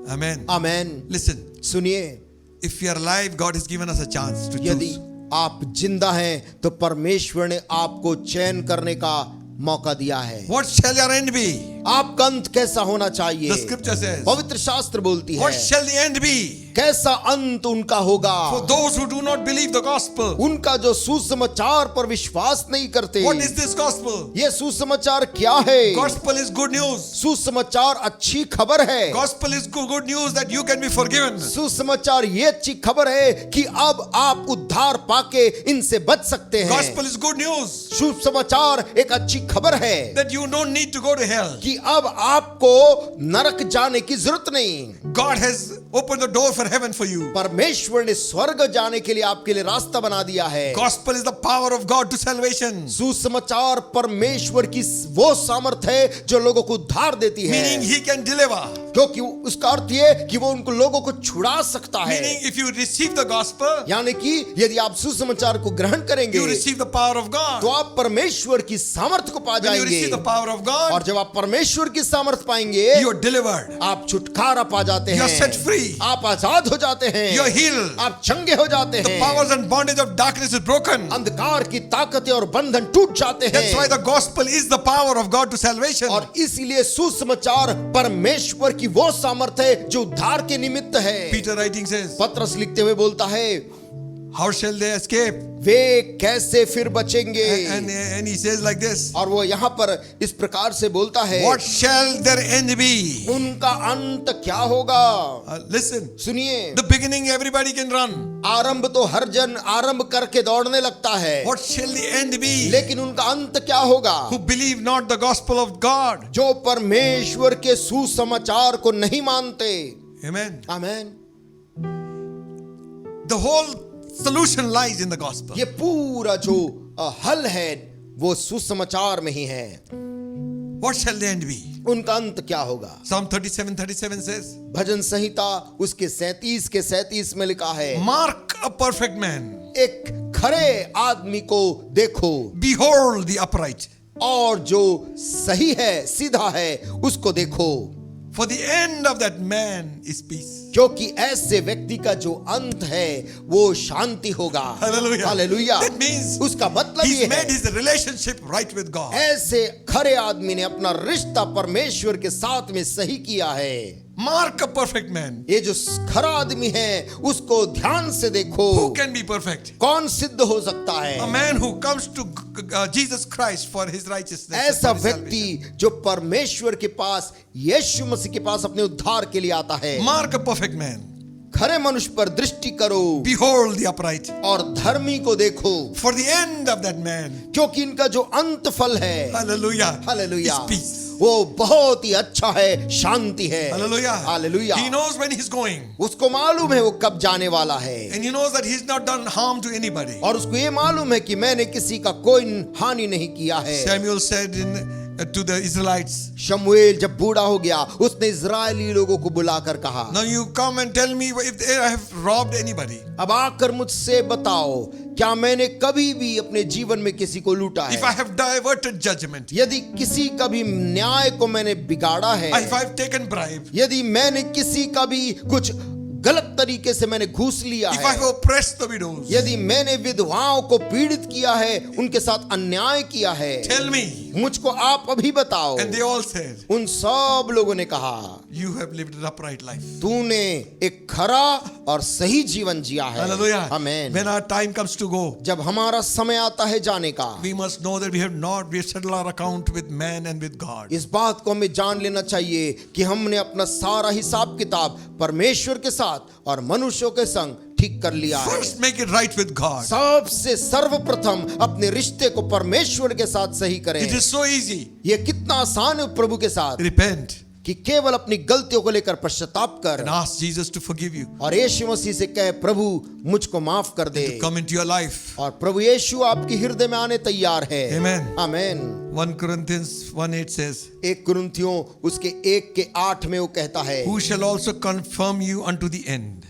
Amen. आमेन। Listen, सुनिए, if we are alive, God has given us a chance to यदि choose. आप जिंदा हैं तो परमेश्वर ने आपको चयन करने का मौका दिया है। What shall your end be? आपका अंत कैसा होना चाहिए? The scripture says, पवित्र शास्त्र बोलती what है, shall the end be? कैसा अंत उनका होगा For those who do not believe the gospel. उनका जो सुसमाचार पर विश्वास नहीं करते। What is this gospel? ये सुसमाचार क्या है? Gospel is good news. सुसमाचार अच्छी खबर है। Gospel is good news that you can be forgiven. सुसमाचार ये अच्छी खबर है कि अब आप उद्धार पाके इनसे बच सकते हैं। Gospel is good news सुसमाचार एक अच्छी खबर है that you don't need to go to hell. कि अब आपको नरक जाने की जरूरत नहीं। God has opened the door for heaven for you. परमेश्वर ने स्वर्ग जाने के लिए आपके लिए रास्ता बना दिया है। Gospel is the power of God to salvation. सुसमाचार परमेश्वर की वो सामर्थ्य है जो लोगों को उद्धार देती है। Meaning he can deliver. क्योंकि उसका अर्थ ये कि वो उनको लोगों को छुड़ा सकता है। Meaning if you receive the gospel, यानी कि यदि आप सुसमाचार को ग्रहण करेंगे you receive the power of God. तो आप परमेश्वर की सामर्थ्य को पा When you जाएंगे। receive the power of और God, जब आप परमेश्वर की सामर्थ्य पाएंगे you are delivered. आप छुटकारा पा जाते You हैं, are set free. आप आजाद हो जाते हैं, You are healed. आप चंगे हो जाते The हैं, powers and bondage of darkness is broken. अंधकार की ताकतें और बंधन टूट जाते That's why हैं। the gospel is the power of God to salvation. और इसीलिए सुसमाचार परमेश्वर की वो सामर्थ्य है जो उद्धार के निमित्त है। Peter writing says, पत्रस लिखते हुए बोलता है, how shall they escape? वे कैसे फिर बचेंगे? And he says like this, और वो यहाँ पर इस प्रकार से बोलता है, what shall their end be? उनका अंत क्या होगा? Listen, सुनिए, the beginning everybody can run. आरंभ तो हर जन आरंभ करके दौड़ने लगता है, What shall the end be? लेकिन उनका अंत क्या होगा? Who believe not the gospel of God. जो परमेश्वर के सुसमाचार को नहीं मानते। Amen. Amen. The whole solution lies in the gospel. ये पूरा जो हल है वो सुसमाचार में ही है। What shall the end be? उनका अंत क्या होगा? Psalm 37:37 says, भजन संहिता उसके 37 के 37 में लिखा है, mark a perfect man. एक खरे आदमी को देखो Behold the upright. और जो सही है, सीधा है, उसको देखो। For the end of that man is peace. क्योंकि ऐसे व्यक्ति का जो अंत है वो शांति होगा। Hallelujah. हालेलुया। That means उसका मतलब he's ये made है, his relationship right with God. ऐसे खरे आदमी ने अपना रिश्ता परमेश्वर के साथ में सही किया है। Mark a perfect man. ये जो खरा आदमी है उसको ध्यान से देखो। Who can be perfect? कौन सिद्ध हो सकता है? A man who comes to Jesus Christ for his righteousness. ऐसा and for his salvation. व्यक्ति जो परमेश्वर के पास, यीशु मसीह के पास अपने उद्धार के लिए आता है। Mark a perfect man. खरे मनुष्य पर दृष्टि करो Behold the upright. और धर्मी को देखो, For the end of that man, क्योंकि इनका जो अंत फल है, hallelujah, हालेलुया, is peace. वो बहुत ही अच्छा है, शांति है। Hallelujah. Hallelujah. He knows when he's going. उसको मालूम है वो कब जाने वाला है, And he knows that he's not done harm to anybody. और उसको ये मालूम है कि मैंने किसी का कोई हानि नहीं किया है। Samuel said to the Israelites, शमूएल जब बूढ़ा हो गया उसने इजरायली लोगों को बुलाकर कहा, now you come and tell me if I have robbed anybody. अब आकर मुझसे बताओ क्या मैंने कभी भी अपने जीवन में किसी को लूटा If I है? have diverted judgment. यदि किसी का भी न्याय को मैंने बिगाड़ा है, If I have taken bribe. यदि मैंने किसी का भी कुछ गलत तरीके से मैंने घूस लिया If I है, have oppressed the widows. यदि मैंने विधवाओं को पीड़ित किया है, उनके साथ अन्याय किया है, Tell me. मुझको आप अभी बताओ। And they all said, उन सब लोगों ने कहा, you have lived an upright life. तूने एक खरा और सही जीवन जिया है। Hallelujah. Amen. When our time comes to go, जब हमारा समय आता है जाने का, we must know that we have settled our account with man and with God. इस बात को हमें जान लेना चाहिए कि हमने अपना सारा हिसाब किताब परमेश्वर के साथ और मनुष्यों के संग ठीक कर लिया है। First, make it right with God. सबसे सर्वप्रथम अपने रिश्ते को परमेश्वर के साथ सही करें। It is so easy. ये कितना आसान है प्रभु के साथ Repent कि केवल अपनी गलतियों को लेकर पश्चाताप कर and ask Jesus to forgive you, और यीशु मसीह से कहे, प्रभु मुझको माफ कर दे। to come into your life. और प्रभु यीशु आपके हृदय में आने तैयार है। Amen. आमेन। 1 Corinthians 1:8 says, 1 कुरिन्थियों उसके 1:8 में वो कहता है, who shall also confirm you unto the end,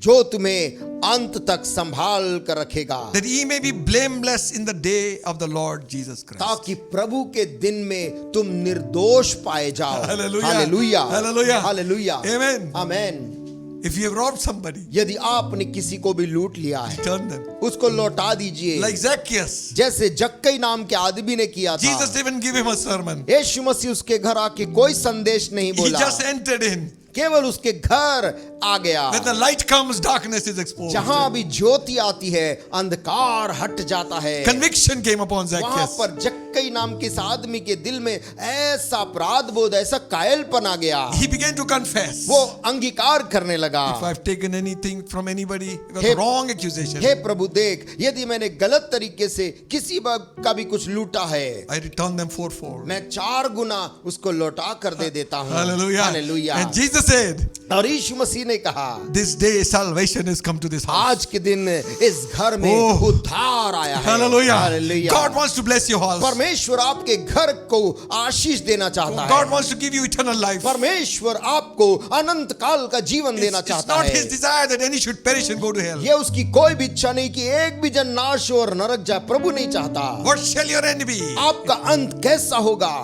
जो तुम्हें अंत तक संभाल कर रखेगा, that ye may be blameless in the day of the Lord Jesus Christ. ताकि प्रभु के दिन में तुम निर्दोष पाए जाओ। Hallelujah. Hallelujah, Hallelujah. Hallelujah, Amen. Amen. If you have robbed somebody, यदि आपने किसी को भी लूट लिया है, turn them. उसको लौटा दीजिए, Like Zacchaeus, जैसे जक्कई नाम के आदमी ने किया था। Jesus didn't give him a sermon. यीशु मसीह उसके घर आके कोई संदेश नहीं He बोला, just entered in. केवल उसके घर आ गया। When the light comes, darkness is exposed. जहां भी ज्योति आती है अंधकार हट जाता है। Conviction came upon वहां Zacchaeus. पर जक्कई नाम के इस आदमी के दिल में ऐसा अपराध बोध, ऐसा कायलपन आ गया। He began to confess. वो अंगीकार करने लगा, If I've taken anything from anybody, it was Hey- a wrong accusation. हे प्रभु देख, यदि मैंने गलत तरीके से किसी का भी कुछ लूटा है, I return them fourfold. मैं 4 गुना उसको लौटा कर दे देता हूँ। Hallelujah. Hallelujah. And Jesus said, और यीशु मसीह ने कहा, this day salvation has come to this house. आज के दिन इस घर में Oh. उद्धार आया है। Hallelujah. Hallelujah. God wants to bless your house. परमेश्वर आपके घर को आशीष देना चाहता God है। wants to give you eternal life. परमेश्वर आपको अनंत काल का जीवन देना It's चाहता not है। his desire that any should perish and go to hell. ये उसकी कोई भी इच्छा नहीं कि एक भी जन नाश हो और नरक जाए। प्रभु नहीं चाहता। What shall your end be? आपका अंत कैसा होगा?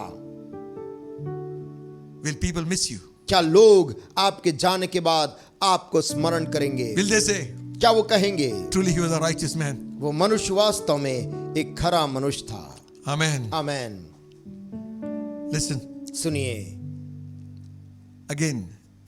Will people miss you? क्या लोग आपके जाने के बाद आपको स्मरण करेंगे? Will they say, क्या वो कहेंगे, truly he was a righteous man? वो मनुष्य वास्तव में एक खरा मनुष्य था? Amen. आमेन। Listen, सुनिए again,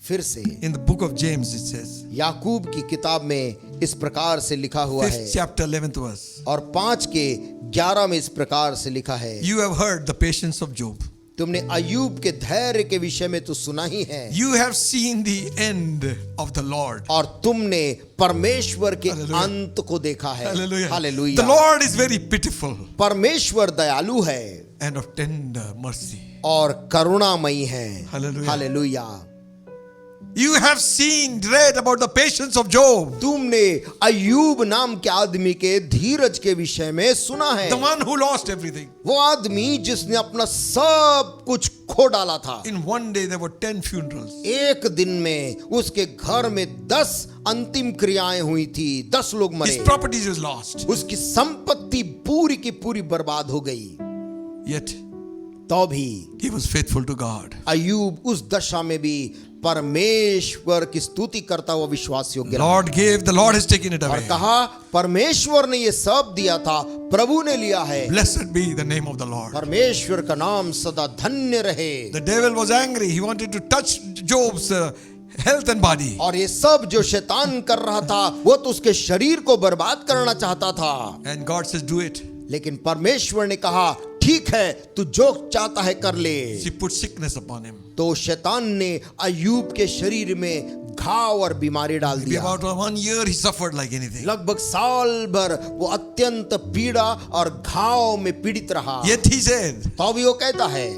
फिर से, in the book of James it says, याकूब की किताब में इस प्रकार से लिखा हुआ है 5th chapter 11th verse. और 5:11 में इस प्रकार से लिखा है, You have heard the patience of Job. तुमने अय्यूब के धैर्य के विषय में तो सुना ही है, You have seen the end of the Lord. और तुमने परमेश्वर के Hallelujah. अंत को देखा है। Hallelujah. Hallelujah. The Lord is very pitiful परमेश्वर दयालु है and of tender mercy. और करुणामयी है। Hallelujah. Hallelujah. You have seen, read about the patience of Job, तुमने अय्यूब नाम के आदमी के धीरज के विषय में सुना है। the one who lost everything. वो आदमी जिसने अपना सब कुछ खो डाला था। In one day there were 10 funerals. एक दिन में उसके घर में 10 अंतिम क्रियाएं हुई थी, 10 लोग His मरे। properties was lost. उसकी संपत्ति पूरी की पूरी बर्बाद हो गई। Yet तो भी he was faithful to God. अय्यूब उस दशा में भी परमेश्वर की स्तुति करता हुआ विश्वास योग्य रहा। Lord gave, the Lord has taken it और away. कहा, परमेश्वर ने ये सब दिया था, प्रभु ने लिया है। Blessed be the name of the Lord. परमेश्वर का नाम सदा धन्य रहे। The devil was angry. He wanted to touch Job's health and body. और ये सब जो शैतान कर रहा था, वो तो उसके शरीर को बर्बाद करना चाहता था। And God says, do it. लेकिन परमेश्वर ने कहा, ठीक है, तू जो चाहता है कर ले। She put sickness upon him. तो शैतान ने अय्यूब के शरीर में घाव और बीमारी डाल Maybe दिया। about 1 year he suffered like anything. लगभग साल भर वो अत्यंत पीड़ा और घाव में पीड़ित रहा। Yet he said, तो भी वो कहता है,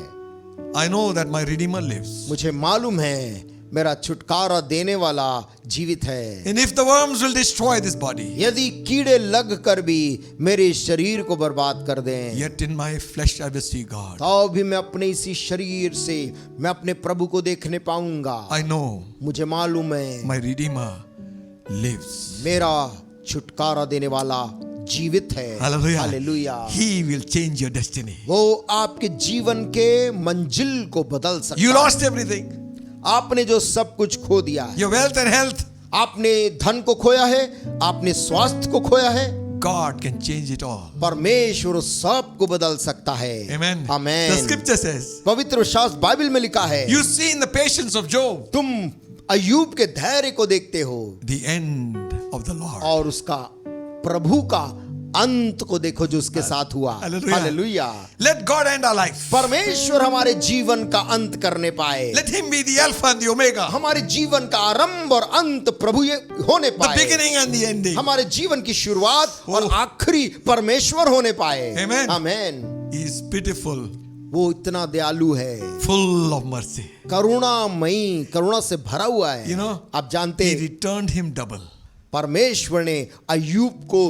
I know that my Redeemer lives. मुझे मालूम है मेरा छुटकारा देने वाला जीवित है। And if the worms will destroy this body, यदि कीड़े लग कर भी मेरे शरीर को बर्बाद कर दें, yet in my flesh I will see God. तो भी मैं अपने इसी शरीर से मैं अपने प्रभु को देखने पाऊंगा। I know मुझे मालूम है my Redeemer lives. मेरा छुटकारा देने वाला जीवित है। Hallelujah. Hallelujah. He will change your destiny. वो आपके जीवन के मंजिल को बदल सकता You है। lost everything. आपने जो सब कुछ खो दिया है, Your wealth and health. आपने धन को खोया है, आपने स्वास्थ्य को खोया है, God can change it all. परमेश्वर उस सब को बदल सकता है। Amen. Amen. The scripture says, पवित्र शास्त्र बाइबल में लिखा है, you see in the patience of Job तुम अय्यूब के धैर्य को देखते हो the end of the Lord. और उसका प्रभु का अंत को देखो जो उसके साथ हुआ। Hallelujah. Hallelujah. Let God end our life. परमेश्वर हमारे जीवन का अंत करने पाए, Let Him be the Alpha and the Omega, हमारे जीवन का आरंभ और अंत प्रभु ये होने the पाए, beginning and the ending. हमारे जीवन की शुरुआत और आखिरी परमेश्वर होने पाए। Amen. Amen. He is pitiful, वो इतना दयालु है, full of mercy. करुणामयी, करुणा से भरा हुआ है। You know, आप जानते He हैं, returned him double. परमेश्वर ने अय्यूब को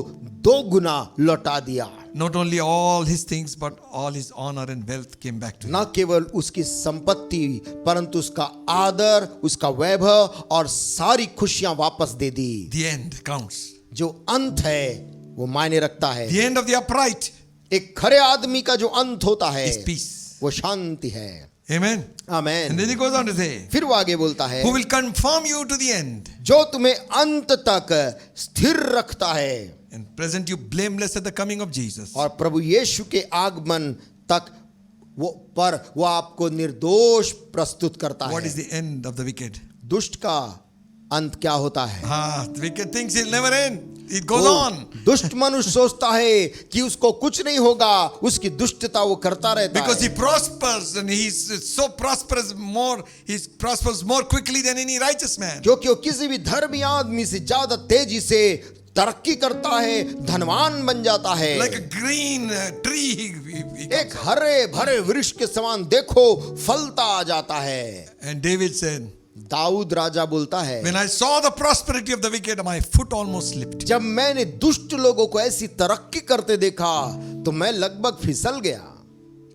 2 गुना लौटा दिया। Not only all his things, but all his honor and wealth came back to him. न केवल उसकी संपत्ति परंतु उसका आदर, उसका वैभव और सारी खुशियां वापस दे दी। The end counts. जो अंत है वो मायने रखता है। The end of the upright एक खरे आदमी का जो अंत होता है is peace. वो शांति है। Amen. Amen. And then he goes on to say, फिर वो आगे बोलता है, who will confirm you to the end जो तुम्हें अंत तक स्थिर रखता है and present you blameless at the coming of Jesus. और प्रभु यीशु के आगमन तक वो आपको निर्दोष प्रस्तुत करता What है। is the end of the wicked? दुष्ट का अंत क्या होता है? The wicked thinks he'll never end. It goes वो on. दुष्ट मनुष्य सोचता है कि उसको कुछ नहीं होगा, उसकी दुष्टता वो करता रहता Because he है, prospers and he's so prosperous more, he prospers more quickly than any righteous man. क्योंकि वो किसी भी धर्मी आदमी से ज्यादा तेजी से तरक्की करता है, धनवान बन जाता है। Like a green tree, he एक हरे भरे वृक्ष के समान देखो फलता आ जाता है। And David said, दाऊद राजा बोलता है, when I saw the prosperity of the wicked, my foot almost slipped. जब मैंने दुष्ट लोगों को ऐसी तरक्की करते देखा तो मैं लगभग फिसल गया।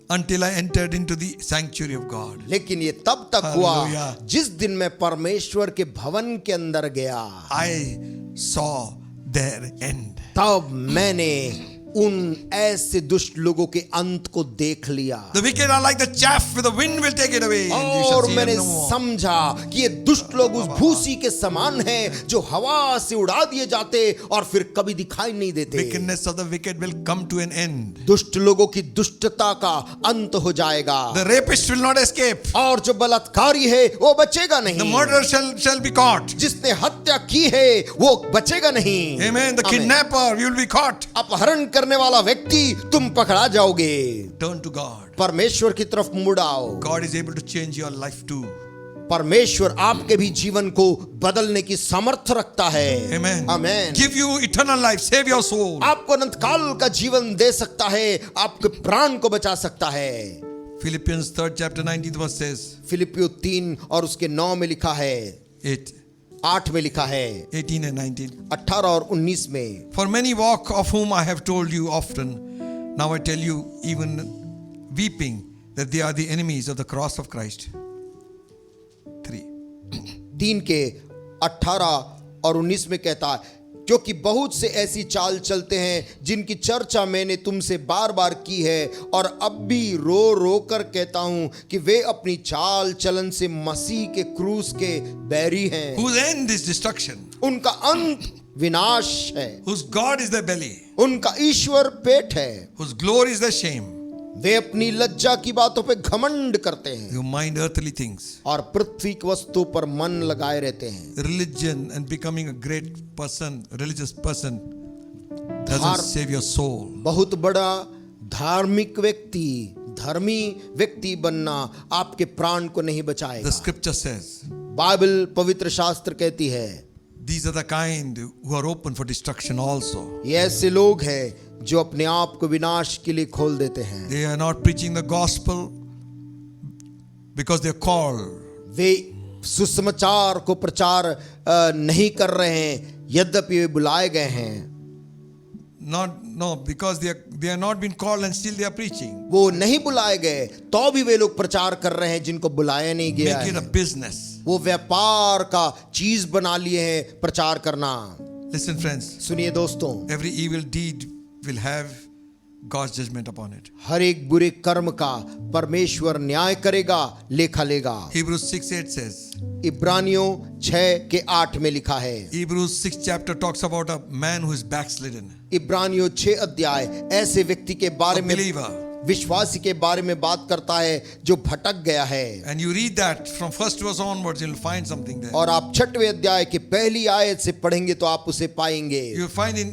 Until I entered into the sanctuary of God. लेकिन ये तब तक हुआ Hallelujah. जिस दिन मैं परमेश्वर के भवन के अंदर गया, I saw their end. तब मैंने उन ऐसे दुष्ट लोगों के अंत को देख लिया। The wicked are like the chaff, with the wind will take it away. And you shall और see मैंने them no more. समझा कि ये दुष्ट लोग उस भूसी के समान हैं जो हवा से उड़ा दिए जाते और फिर कभी दिखाई नहीं देते। Wickedness of the wicked will come to an end. दुष्ट लोगों की दुष्टता का अंत हो जाएगा The rapist will not escape. और जो बलात्कारी है वो बचेगा The नहीं, murderer shall be caught. जिसने हत्या की है वो बचेगा नहीं। Amen. The Amen. kidnapper, you will be caught. अपहरण करने वाला व्यक्ति तुम पकड़ा जाओगे। Turn to God. परमेश्वर की तरफ मुड़ आओ। God is able to change your life too. परमेश्वर आपके भी जीवन को बदलने की सामर्थ्य रखता है। Amen. Amen. Give you eternal life, save your soul. आपको अनंत काल का जीवन दे सकता है, आपके प्राण को बचा सकता है। Philippians 3rd chapter 19th verse says, फिलिपियो 3 और उसके 9 में लिखा है, 8 में लिखा है, 18 and 19. 18 और 19 में, For many walk, of whom I have told you often, now I tell you, even weeping, that they are the enemies of the cross of Christ. 3. 3 के 18 और 19 में कहता है, क्योंकि बहुत से ऐसी चाल चलते हैं जिनकी चर्चा मैंने तुमसे बार बार की है और अब भी रो रो कर कहता हूं कि वे अपनी चाल चलन से मसीह के क्रूस के बैरी हैं। Whose end is destruction, उनका अंत विनाश है, whose God is their belly, उनका ईश्वर पेट है, whose glory is their shame, वे अपनी लज्जा की बातों पे घमंड करते हैं who mind earthly things. और पृथ्वी की वस्तु पर मन लगाए रहते हैं। Religion and becoming a great person, religious person, doesn't save your soul. बहुत बड़ा धार्मिक व्यक्ति, धर्मी व्यक्ति बनना आपके प्राण को नहीं The बचाएगा। scripture says, बाइबल पवित्र शास्त्र कहती है, these are the kind who are open for destruction also. ये ऐसे लोग हैं जो अपने आप को विनाश के लिए खोल देते हैं। They are not preaching the gospel because they are called. वे सुसमाचार को प्रचार नहीं कर रहे हैं, यद्यपि वे बुलाए गए हैं। Because they are not been called and still they are preaching. वो नहीं बुलाए गए तो भी वे लोग प्रचार कर रहे हैं जिनको बुलाया नहीं गया Make it a है। business. वो व्यापार का चीज बना लिए हैं प्रचार करना। Listen, friends, सुनिए दोस्तों, every evil deed will have God's judgment upon it. हर एक बुरे कर्म का परमेश्वर न्याय करेगा, लेखा लेगा। Hebrews 6:8 says, इब्रानियों 6 के 8 में लिखा है। Hebrews 6 chapter talks about a man who is backslidden. इब्रानियों 6 अध्याय ऐसे व्यक्ति के बारे A में believer. विश्वासी के बारे में बात करता है जो भटक गया है। And you read that from first verse onwards, you'll find something there. और आप 6वें अध्याय की पहली आयत से पढ़ेंगे तो आप उसे पाएंगे। You find in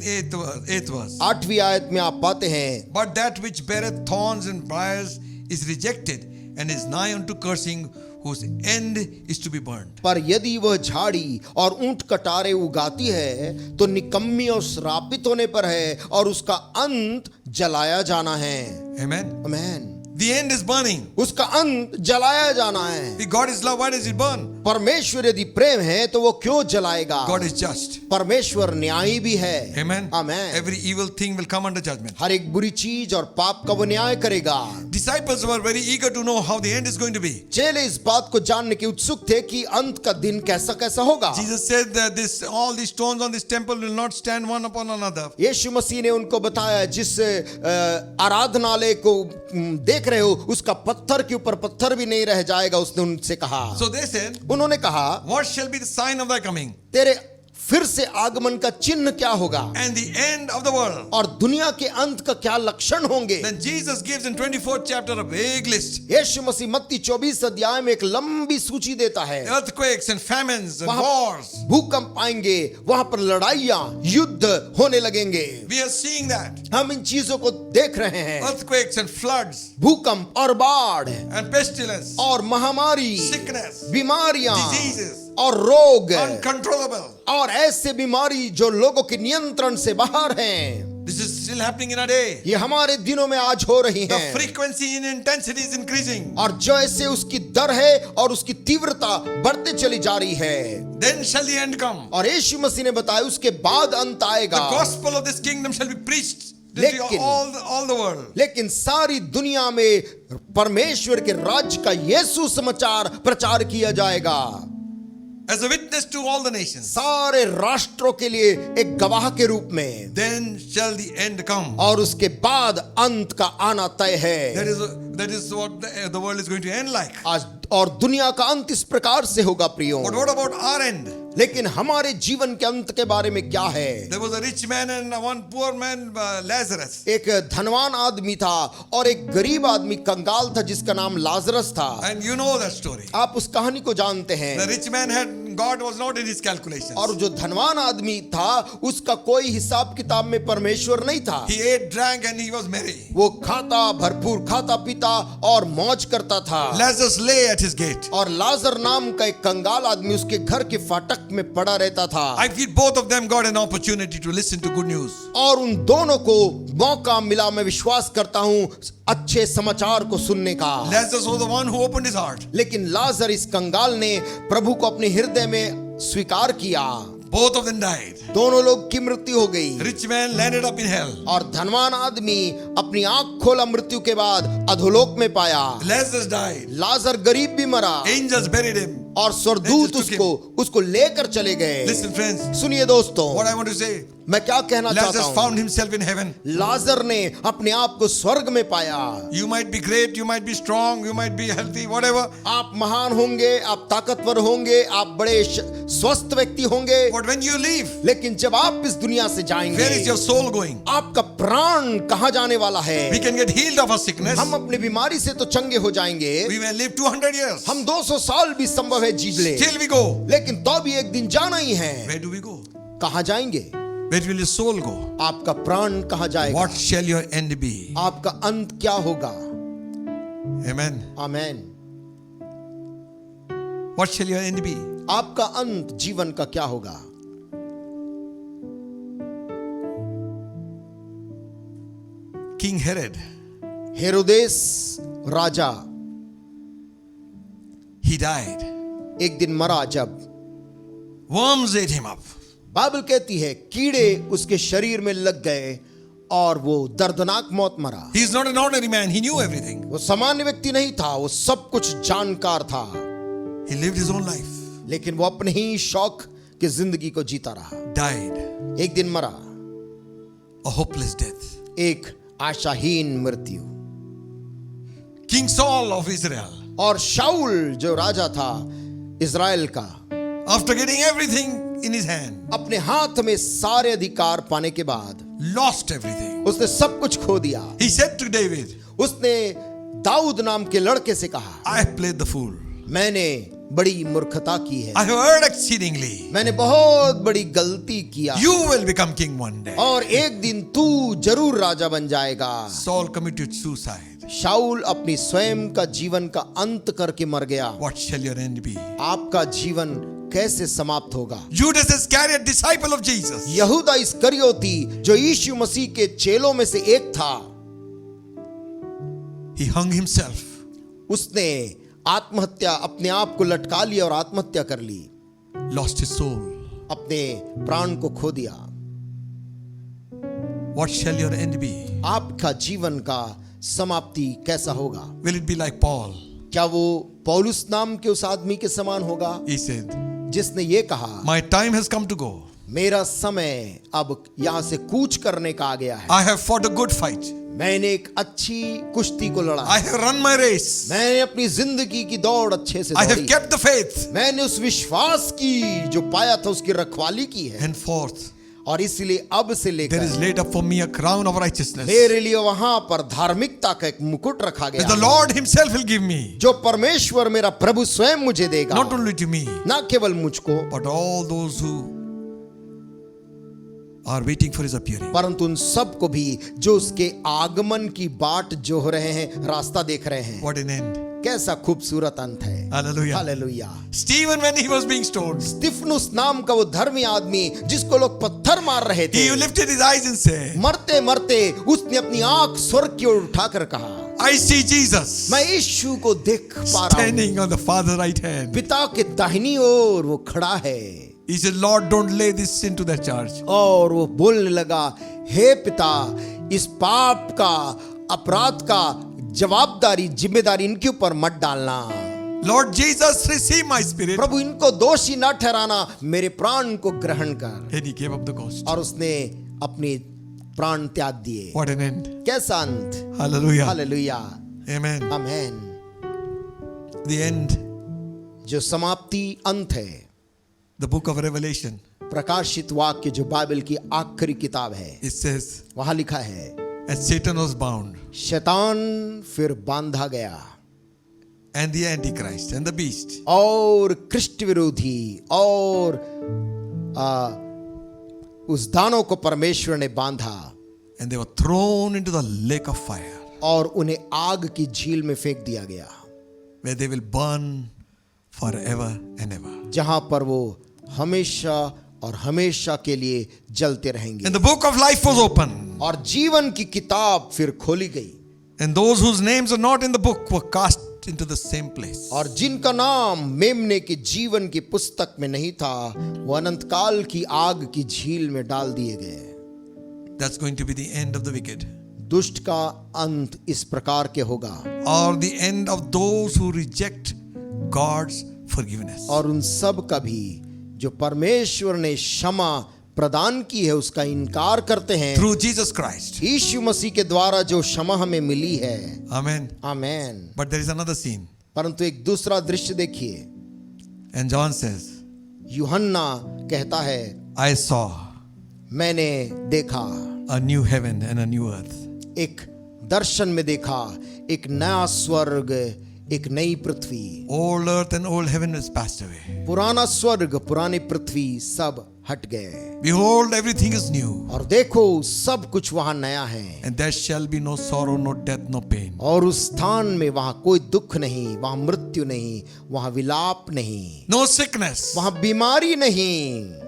eighth verse. 8वीं आयत में आप पाते हैं, But that which beareth thorns and briars is rejected, and is nigh unto cursing, whose end is to be burnt. पर यदि वह झाड़ी और ऊंट कटारे उगाती है तो निकम्मी और श्रापित होने पर है और उसका अंत जलाया जाना है। Amen. आमीन। The end is burning. उसका अंत जलाया जाना है। If God is love, why does it burn? परमेश्वर यदि प्रेम है तो वो क्यों जलाएगा? God is just. परमेश्वर न्यायी भी है। Amen. आमीन। Every evil thing will come under judgment. हर एक बुरी चीज और पाप का वो न्याय करेगा। Disciples were very eager to know how the end is going to be. चेले इस बात को जानने के उत्सुक थे कि अंत का दिन कैसा कैसा होगा। Jesus said that all these stones on this temple will not stand one upon another. यीशु मसीह ने उनको बताया, जिस आराधनालय को देख रहे हो उसका पत्थर के ऊपर पत्थर भी नहीं रह जाएगा। उसने उनसे कहा, So they said, उन्होंने कहा, what shall be the sign of thy coming तेरे फिर से आगमन का चिन्ह क्या होगा and the end of the world? और दुनिया के अंत का क्या लक्षण होंगे? Then Jesus gives in 24th chapter a big list. यीशु मसीह मत्ती 24 अध्याय में एक लंबी सूची देता है। Earthquakes and famines and वहाँ wars. भूकंप आएंगे, वहां पर लड़ाइयां, युद्ध होने लगेंगे। We are seeing that. हम इन चीजों को देख रहे हैं। Earthquakes and floods भूकंप और बाढ़ and pestilence, और महामारी, sickness, बीमारियां diseases, और रोग uncontrollable. और ऐसे बीमारी जो लोगों के नियंत्रण से बाहर हैं। This is still happening in our day. ये हमारे दिनों में आज हो रही The हैं। frequency and intensity is increasing. और जैसे उसकी दर है और उसकी तीव्रता बढ़ते चली जा रही है। Then shall the end come. और यीशु मसीह ने बताया उसके बाद अंत आएगा। The gospel of this kingdom shall be preached to लेकिन- all the world. लेकिन सारी दुनिया में परमेश्वर के राज्य का यीशु समाचार प्रचार किया जाएगा, As a witness to all the nations. सारे राष्ट्रों के लिए एक गवाह के रूप में। Then shall the end come. और उसके बाद अंत का आना तय है। That is what the world is going to end like. आज और दुनिया का अंत इस प्रकार से होगा प्रियो। But what about our end? लेकिन हमारे जीवन के अंत के बारे में क्या है? There was a rich man and one poor man, Lazarus. एक धनवान आदमी था और एक गरीब आदमी कंगाल था जिसका नाम लाजरस था। And you know that story. आप उस कहानी को जानते हैं। The rich man God was not in his calculations. और जो धनवान आदमी था उसका कोई हिसाब किताब में परमेश्वर नहीं था। He ate, drank and he was merry. वो खाता, भरपूर खाता पीता और मौज करता था। Lazarus lay at his gate. और लाजर नाम का एक कंगाल आदमी उसके घर के फाटक में पड़ा रहता था। I feel both of them got an opportunity to listen to good news. और उन दोनों को मौका मिला, मैं विश्वास करता हूं, अच्छे समाचार को सुनने का। Lazarus was the one who opened his heart. लेकिन लाजर इस कंगाल ने प्रभु को अपने हृदय में स्वीकार किया। Both of them died. दोनों लोग की मृत्यु हो गई। Rich man landed up in hell. और धनवान आदमी अपनी आंख खोला मृत्यु के बाद अधोलोक में पाया। Lazarus died. लाजर गरीब भी मरा Angels buried him. और स्वर्गदूत उसको लेकर चले गए। Listen friends, सुनिए दोस्तों, what I want to say, मैं क्या कहना चाहता Lazarus हूं? found himself in heaven. लाजर ने अपने आप को स्वर्ग में पाया। You might be great, you might be strong, you might be healthy, whatever. आप महान होंगे, आप ताकतवर होंगे, आप बड़े स्वस्थ व्यक्ति होंगे, But when you leave, लेकिन जब आप इस दुनिया से जाएंगे, where is your soul going? आपका प्राण कहाँ जाने वाला है? We can get healed of our sickness. हम अपनी बीमारी से तो चंगे हो जाएंगे, We may live 200 years. हम 200 साल भी संभव है जी ले, Still we go. लेकिन तो भी एक दिन जाना ही है। Where do we go? कहाँ जाएंगे? Where will your soul go? आपका प्राण कहाँ जाएगा? What shall your end be? आपका अंत क्या होगा? Amen. Amen. What shall your end be? आपका अंत जीवन का क्या होगा? King Herod, Herodes Raja he died. एक दिन मरा जब Worms ate him up. Bible कहती है कीड़े उसके शरीर में लग गए और वो दर्दनाक मौत मरा। He is not an ordinary man. He knew everything. वो सामान्य व्यक्ति नहीं था, वो सब कुछ जानकार था, He lived his own life. लेकिन वो अपने ही शौक की जिंदगी को जीता रहा। Died एक दिन मरा, a hopeless death. एक आशाहीन मृत्यु। King Saul of Israel, और शाऊल जो राजा था इज़राइल का, after getting everything in his hand, अपने हाथ में सारे अधिकार पाने के बाद lost everything. उसने सब कुछ खो दिया। He said to David, उसने दाऊद नाम के लड़के से कहा, I have played the fool. मैंने बड़ी मूर्खता की है, I have erred exceedingly. मैंने बहुत बड़ी गलती किया, You will become king one day. और एक दिन तू जरूर राजा बन जाएगा। Saul committed suicide. शाऊल अपनी स्वयं का जीवन का अंत करके मर गया। What shall your end be? आपका जीवन कैसे समाप्त होगा? Judas Iscariot, disciple of Jesus. यहूदा इस्करियोती जो यीशु मसीह के चेलों में से एक था, He hung himself. उसने आत्महत्या, अपने आप को लटका लिया और आत्महत्या कर ली, Lost his soul. अपने प्राण को खो दिया। What shall your end be? आपका जीवन का समाप्ति कैसा होगा? Will it be like Paul? क्या वो पौलुस नाम के उस आदमी के समान होगा He said, जिसने ये कहा, My time has come to go. मेरा समय अब यहां से कूच करने का आ गया है। I have fought a good fight. मैंने एक अच्छी कुश्ती को लड़ा, I have run my race. मैंने अपनी जिंदगी की दौड़ अच्छे से I have दौड़ी, kept the faith. मैंने उस विश्वास की जो पाया था उसकी रखवाली की है, Henceforth, और इसलिए अब से there लेकर is laid up for me a crown of righteousness, मेरे लिए वहां पर धार्मिकता का एक मुकुट रखा that गया the है, Lord himself will give me, जो परमेश्वर मेरा प्रभु स्वयं मुझे देगा। not only to me, ना केवल मुझको, but all those who are waiting for his appearing. परंतु उन सबको भी जो उसके आगमन की बाट जोह रहे हैं, रास्ता देख रहे हैं। What an end. कैसा खूबसूरत अंत है। Hallelujah. Hallelujah. Stephen, when he was being stoned, स्तिफनुस नाम का वो धर्मी आदमी जिसको लोग पत्थर मार रहे थे, he lifted his eyes and said, मरते मरते उसने अपनी आंख स्वर्ग की ओर उठाकर कहा, I see Jesus मैं यीशु को देख पा रहा हूं, standing on the Father's right hand. पिता के दाहिनी ओर वो खड़ा है। He said, Lord, don't lay this sin to their charge. और वो बोलने लगा, हे पिता, इस पाप का, अपराध का जवाबदारी, जिम्मेदारी इनके ऊपर मत डालना। Lord Jesus, receive my spirit. प्रभु इनको दोषी ना ठहराना, मेरे प्राण को ग्रहण कर। And he gave up the ghost. और उसने अपने प्राण त्याग दिए। What an end. कैसा अंत। Hallelujah. Hallelujah. Amen. Amen. The end. जो समाप्ति अंत है, The book of Revelation. प्रकाशित वाक्य जो बाइबल की आखिरी किताब है, It says, वहां लिखा है, as Satan was bound, शैतान फिर बांधा गया, and the Antichrist and the beast, और कृष्ण विरोधी और उस दानों को परमेश्वर ने बांधा, and they were thrown into the lake of fire, और उन्हें आग की झील में फेंक दिया गया, where they will burn forever and ever. जहां पर वो हमेशा और हमेशा के लिए जलते रहेंगे। And the book of life was open, और जीवन की किताब फिर खोली गई, and those whose names are not in the book were cast into the same place. और जिनका नाम मेमने के जीवन की पुस्तक में नहीं था, वो अनंत काल की आग की झील में डाल दिए गए। That's going to be the end of the wicked, दुष्ट का अंत इस प्रकार के होगा, or the end of those who reject God's forgiveness. और उन सब का भी जो परमेश्वर ने क्षमा प्रदान की है उसका इनकार करते हैं, Through Jesus Christ. यीशु मसीह के द्वारा जो क्षमा हमें मिली है। Amen. Amen. But there is another scene. परंतु एक दूसरा दृश्य देखिए, And John says, यूहन्ना कहता है, I saw मैंने देखा, a new heaven and a new earth. एक दर्शन में देखा, एक नया स्वर्ग, एक नई पृथ्वी। Old earth and old heaven has passed away. पुराना स्वर्ग, पुरानी पृथ्वी सब हट गए, Behold, everything is new. और देखो सब कुछ वहां नया है, And there shall be no sorrow, no death, no pain. और उस स्थान में वहां कोई दुख नहीं, वहां मृत्यु नहीं, वहां विलाप नहीं, No sickness. वहां बीमारी नहीं।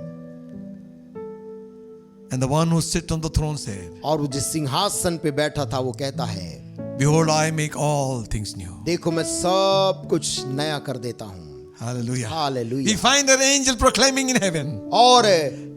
And the one who sits on the throne said, और वो जिस सिंहासन पे बैठा था वो कहता है, Behold, I make all things new. देखो मैं सब कुछ नया कर देता हूँ। Hallelujah. Hallelujah. We find an angel proclaiming in heaven, और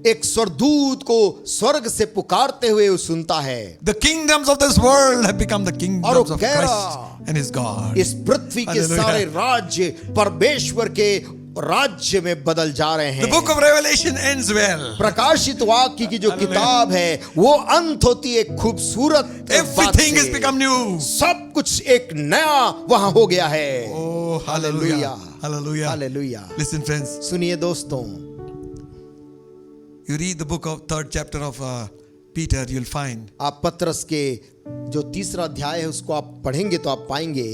एक स्वर्गदूत को स्वर्ग से पुकारते हुए वो सुनता है, the kingdoms of this world have become the kingdoms of कह Christ रहा, and his God. इस पृथ्वी के Hallelujah. सारे राज्य परमेश्वर के राज्य में बदल जा रहे हैं। The book of Revelation ends well. प्रकाशित वाक्य की जो Hallelujah. किताब है वो अंत होती है खूबसूरत बात Everything has से। become new. सब कुछ एक नया वहां हो गया है। Oh, hallelujah. Hallelujah. Hallelujah. Listen, friends. सुनिए दोस्तों, You read the book of 3rd chapter of Peter, you'll find आप पतरस के जो 3रा अध्याय है उसको आप पढ़ेंगे तो आप पाएंगे,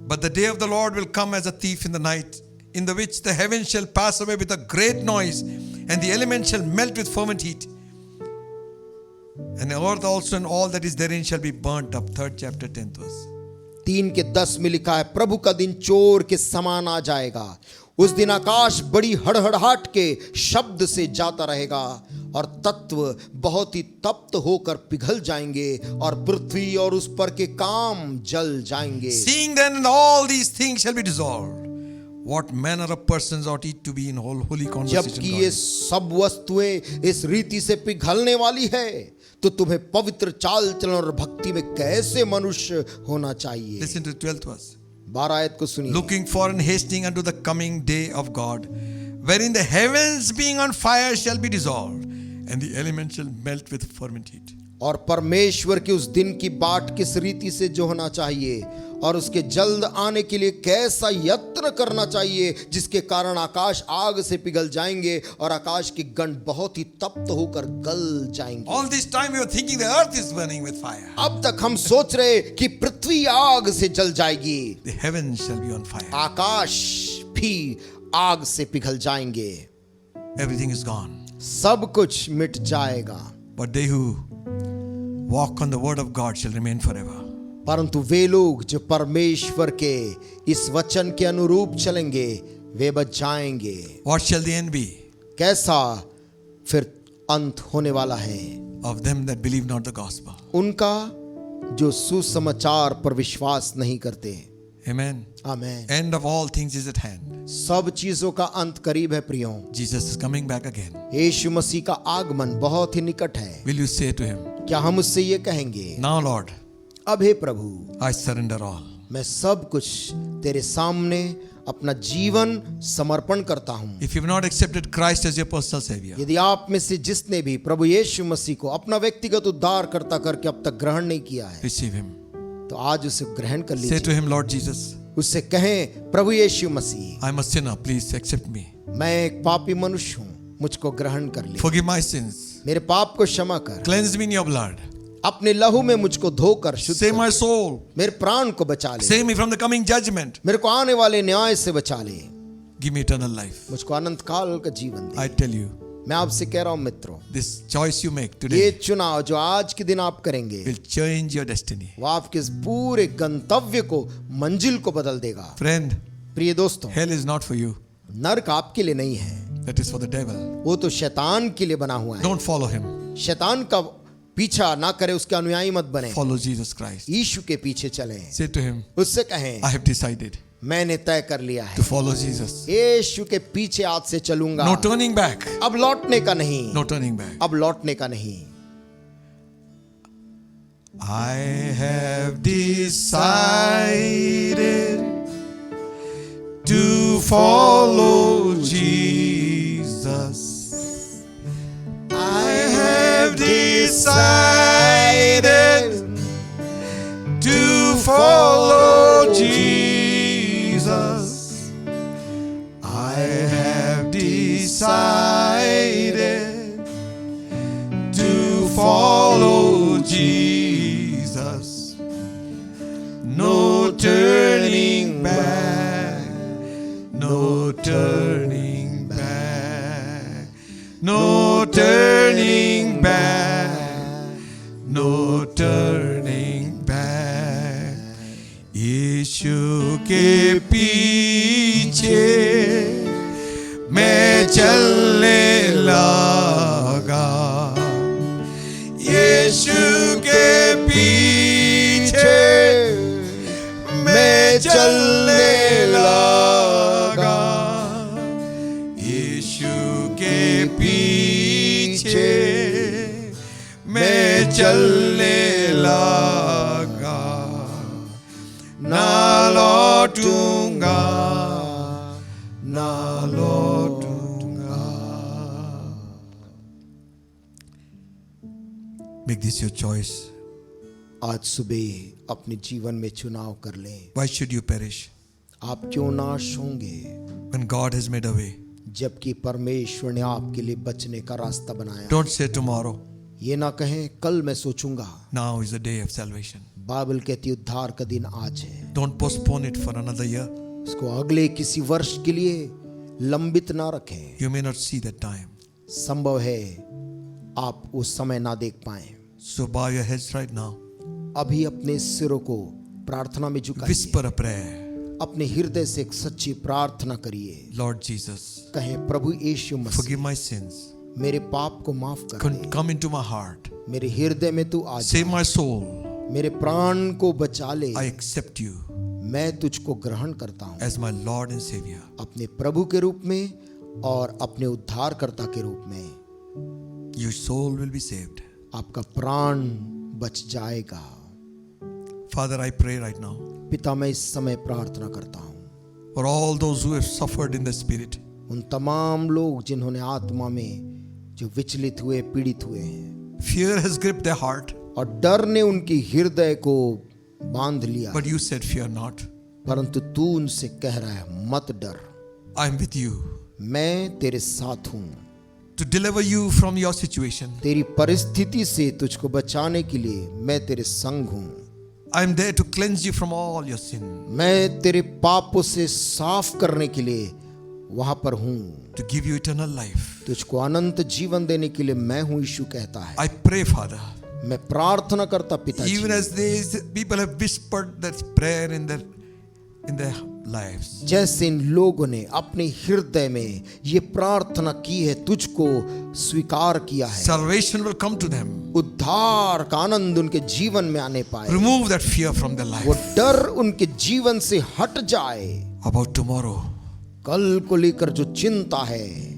but the day of the Lord will come as a thief in the night, in the which the heavens shall pass away with a great noise, and the elements shall melt with fervent heat. And the earth also and all that is therein shall be burnt up. 3rd chapter, 10th verse. 3:10 में लिखा है, प्रभु का दिन चोर के समान आ जाएगा। उस दिन आकाश बड़ी हड़हड़ाहट के शब्द से जाता रहेगा और तत्व बहुत ही तप्त होकर पिघल जाएंगे और पृथ्वी और उस पर के काम जल जाएंगे। Seeing then all these things shall be dissolved, what manner of persons ought it to be in whole holy conversation? जबकि ये सब वस्तुएं इस रीति से पिघलने वाली है, तो तुम्हें पवित्र चाल चलन और भक्ति में कैसे मनुष्य होना चाहिए। Listen to the 12th verse. 12 आयत को सुनिए। Looking for and hastening unto the coming day of God, wherein the heavens being on fire shall be dissolved, and the elements shall melt with fervent heat. और परमेश्वर के उस दिन की बाट किस रीति से जो होना चाहिए और उसके जल्द आने के लिए कैसा यत्न करना चाहिए, जिसके कारण आकाश आग से पिघल जाएंगे और आकाश के गण बहुत ही तप्त होकर गल जाएंगे। All this time we were thinking the earth is burning with fire. अब तक हम सोच रहे कि पृथ्वी आग से जल जाएगी, The heavens shall be on fire. आकाश भी आग से पिघल जाएंगे, Everything is gone. सब कुछ मिट जाएगा। But they who walk on the word of God shall remain forever. परंतु वे लोग जो परमेश्वर के इस वचन के अनुरूप चलेंगे वे बच जाएंगे। What shall the end be? कैसा फिर अंत होने वाला है? Of them that believe not the gospel. उनका जो सुसमाचार पर विश्वास नहीं करते। Amen. Amen. End of all things is at hand. सब चीजों का अंत करीब है प्रियो। Jesus is coming back again. यीशु मसीह का आगमन बहुत ही निकट है। Will you say to him, क्या हम उससे ये कहेंगे, now Lord, अब हे प्रभु, I surrender all. मैं सब कुछ तेरे सामने अपना जीवन समर्पण करता हूँ। If you have not accepted Christ as your personal savior, यदि आप में से जिसने भी प्रभु यीशु मसीह को अपना व्यक्तिगत उद्धारकर्ता करके अब तक ग्रहण नहीं किया है, receive him. तो आज उसे ग्रहण कर Say to लीजिए। him, Lord Jesus, उससे कहें, प्रभु यीशु मसीह, I am a sinner. Please accept me. मैं एक पापी मनुष्य हूँ, मुझको ग्रहण कर ले। Forgive my sins. मेरे पाप को क्षमा कर, Cleanse me in your blood. अपने लहू में मुझको धोकर शुद्ध Save कर, my soul. मेरे प्राण को बचा ले, Save me from the coming judgment. मेरे को आने वाले न्याय से बचा ले, Give me eternal life. मुझको अनंत काल का जीवन दे। I tell you, मैं आपसे कह रहा हूँ मित्रों, this choice you make ये today चुनाव जो आज के दिन आप करेंगे will change your destiny. वो आपके इस पूरे गंतव्य को, मंजिल को बदल देगा। Friend, प्रिय दोस्तों, hell is not for you. नरक आपके लिए नहीं है, That is for the devil. वो तो शैतान के लिए बना हुआ है। Don't follow him. शैतान का पीछा ना करे, उसके अनुयायी मत बने, Follow Jesus Christ. यीशु के पीछे चलें। Say to him, उससे कहें, I have decided मैंने तय कर लिया to है, follow Jesus. यीशु के पीछे आज से चलूंगा। No turning back. अब लौटने का नहीं, No turning back. अब लौटने का नहीं। I have decided to follow Jesus. I have decided to follow Jesus. I have decided to follow Jesus. No turning back. No turning back. No turning back. No turning back. यीशु के पीछे मैं चलने लगा। यीशु के पीछे मैं चलने लगा। यीशु के पीछे मैं चलने लगा। ना लौटूंगा, ना लौटूंगा। Make this your choice. आज सुबह अपने जीवन में चुनाव कर लें। Why should you perish आप क्यों नाश होंगे when God has made a way? जबकि परमेश्वर ने आपके लिए बचने का रास्ता बनाया। Don't say tomorrow. ये ना कहें कल मैं सोचूंगा। Now is the day of salvation. Bible कहती है उद्धार का दिन आज है। Don't postpone it for another year. उसको अगले किसी वर्ष के लिए लंबित ना रखें। You may not see that time. संभव है आप उस समय ना देख पाए। So bow your heads right now. अभी अपने सिरों को प्रार्थना में झुकाइए। Whisper a prayer. अपने हृदय से एक सच्ची प्रार्थना करिए। Lord Jesus, कहें प्रभु यीशु मसीह forgive my sins. मेरे पाप को माफ कर दे। Come into my heart. मेरे हृदय में तू आ जा। Save my soul. मेरे प्राण को बचा ले। I accept you मैं तुझको ग्रहण करता हूँ as my Lord and Savior. अपने प्रभु के रूप में और अपने उद्धारकर्ता के रूप में। Your soul will be saved. आपका प्राण बच जाएगा। Father, I pray right now पिता मैं इस समय प्रार्थना करता हूँ for all those who have suffered in the spirit. उन तमाम लोग जिन्होंने आत्मा में जो विचलित हुए, पीड़ित हुए हैं Fear has gripped their heart, और डर ने उनकी हृदय को बांध लिया। but you said, fear not. परंतु तू उनसे कह रहा है मत डर, I am with you मैं तेरे साथ हूँ। to deliver you from your situation. तेरी परिस्थिति से तुझको बचाने के लिए मैं तेरे संग हूँ। I am there to cleanse you from all your sin, मैं तेरे पापों से साफ करने के लिए वहां पर हूँ। to give you eternal life. तुझको अनंत जीवन देने के लिए मैं हूँ, यीशु कहता है। I pray, Father, मैं प्रार्थना करता पिताजी, even as these people have whispered that prayer in their lives. जैसे इन लोगों ने अपने हृदय में ये प्रार्थना की है, तुझको स्वीकार किया है, Salvation will come to them. उद्धार का आनंद उनके जीवन में आने पाए, Remove that fear from their वो life डर उनके जीवन से हट जाए। about tomorrow. कल को लेकर जो चिंता है,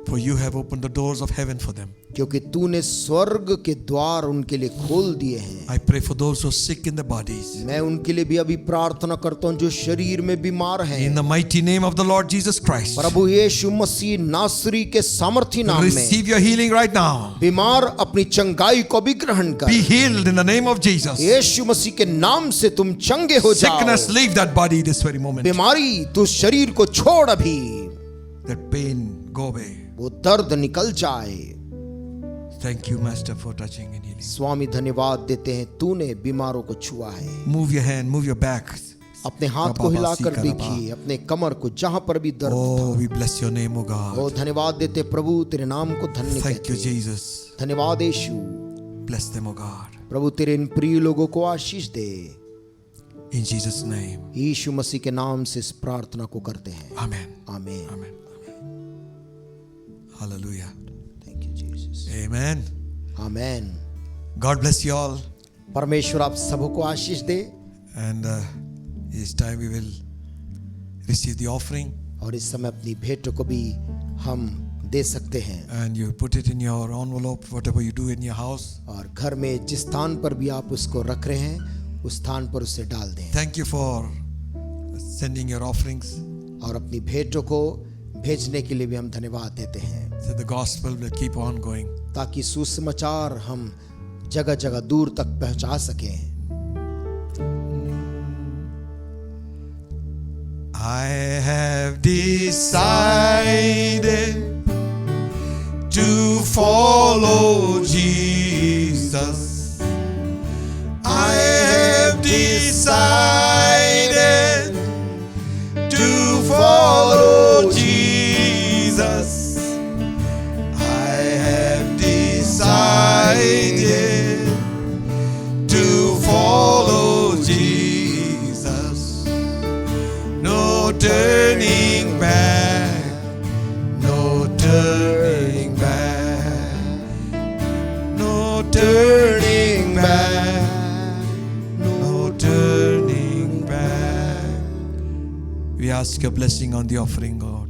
For you have opened the doors of heaven for them. क्योंकि तूने स्वर्ग के द्वार उनके लिए खोल दिए हैं। I pray for those who are sick in their bodies. मैं उनके लिए भी अभी प्रार्थना करता हूँ जो शरीर में बीमार हैं। In the mighty name of the Lord Jesus Christ, प्रभु यीशु मसीह नासरी के सामर्थी नाम में receive your healing right now. बीमार अपनी चंगाई को भी ग्रहण कर। Be healed in the name of Jesus. यीशु मसीह के नाम से तुम चंगे हो जाओ। Sickness, leave that body this very moment. बीमारी तू शरीर को छोड़ अभी, That pain, go away. वो दर्द निकल जाए। Thank you, Master, for touching and healing. स्वामी धन्यवाद देते हैं, तूने बीमारों को छुआ है। Move your hand, move your back. अपने हाथ को हिलाकर देखिए, अपने कमर को जहां पर भी दर्द Oh, we bless your name, O God. ओ धन्यवाद देते प्रभु, तेरे नाम को धन्य Thank you, कहते हैं। Jesus. धन्यवाद यीशु। Bless them, O God. प्रभु तेरे इन प्रिय लोगों को आशीष दे। In Jesus' name. यीशु मसीह के नाम से इस प्रार्थना को करते हैं। Amen. आमीन। Amen. Hallelujah. Thank you Jesus. Amen. आमीन। God bless you all. परमेश्वर आप सबको आशीष दे। And this time we will receive the offering. और इस समय अपनी भेंट को भी हम दे सकते हैं। And you put it in your envelope, whatever you do in your house. और घर में जिस स्थान पर भी आप उसको रख रहे हैं, उस स्थान पर उसे डाल दें। Thank you for sending your offerings. और अपनी भेंटों को भेजने के लिए भी हम धन्यवाद देते हैं, So the gospel will keep on going. ताकि सुसमाचार हम जगह जगह दूर तक पहुंचा सकें। I have decided to follow Jesus. I have decided to follow Jesus. I have decided to follow Jesus. No turning back, no turning back, no turning back, no turning back. We ask your blessing on the offering, God.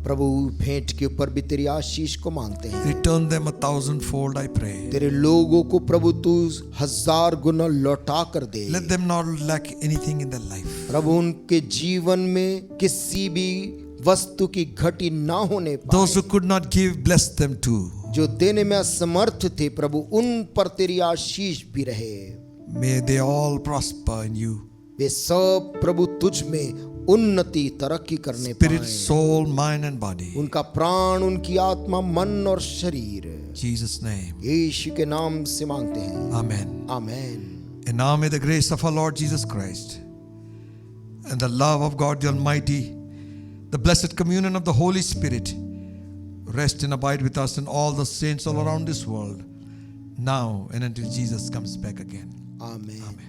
प्रभु भेंट के ऊपर भी तेरी आशीष को मांगते हैं। Return them 1,000-fold, I pray. तेरे लोगों को प्रभु तू 1000 गुना लौटा कर दे। Let them not lack anything in their life. प्रभु उनके जीवन में किसी भी वस्तु की घटी ना होने पाए। Those who could not give, bless them too. जो देने में असमर्थ थे प्रभु, उन पर तेरी आशीष भी रहे। May they all prosper in you. वे सब प्रभु तुझ में उन्नति तरक्की करने Spirit, पाए। soul, mind, and body. उनका प्राण, उनकी आत्मा, मन और शरीर In Jesus' name. यीशु के नाम से मांगते हैं, Amen. Amen. And now may the grace of our Lord Jesus Christ and the love of God the Almighty, the blessed communion of the Holy Spirit rest and abide with us and all the saints all around this world, now and until Jesus comes back again. Amen.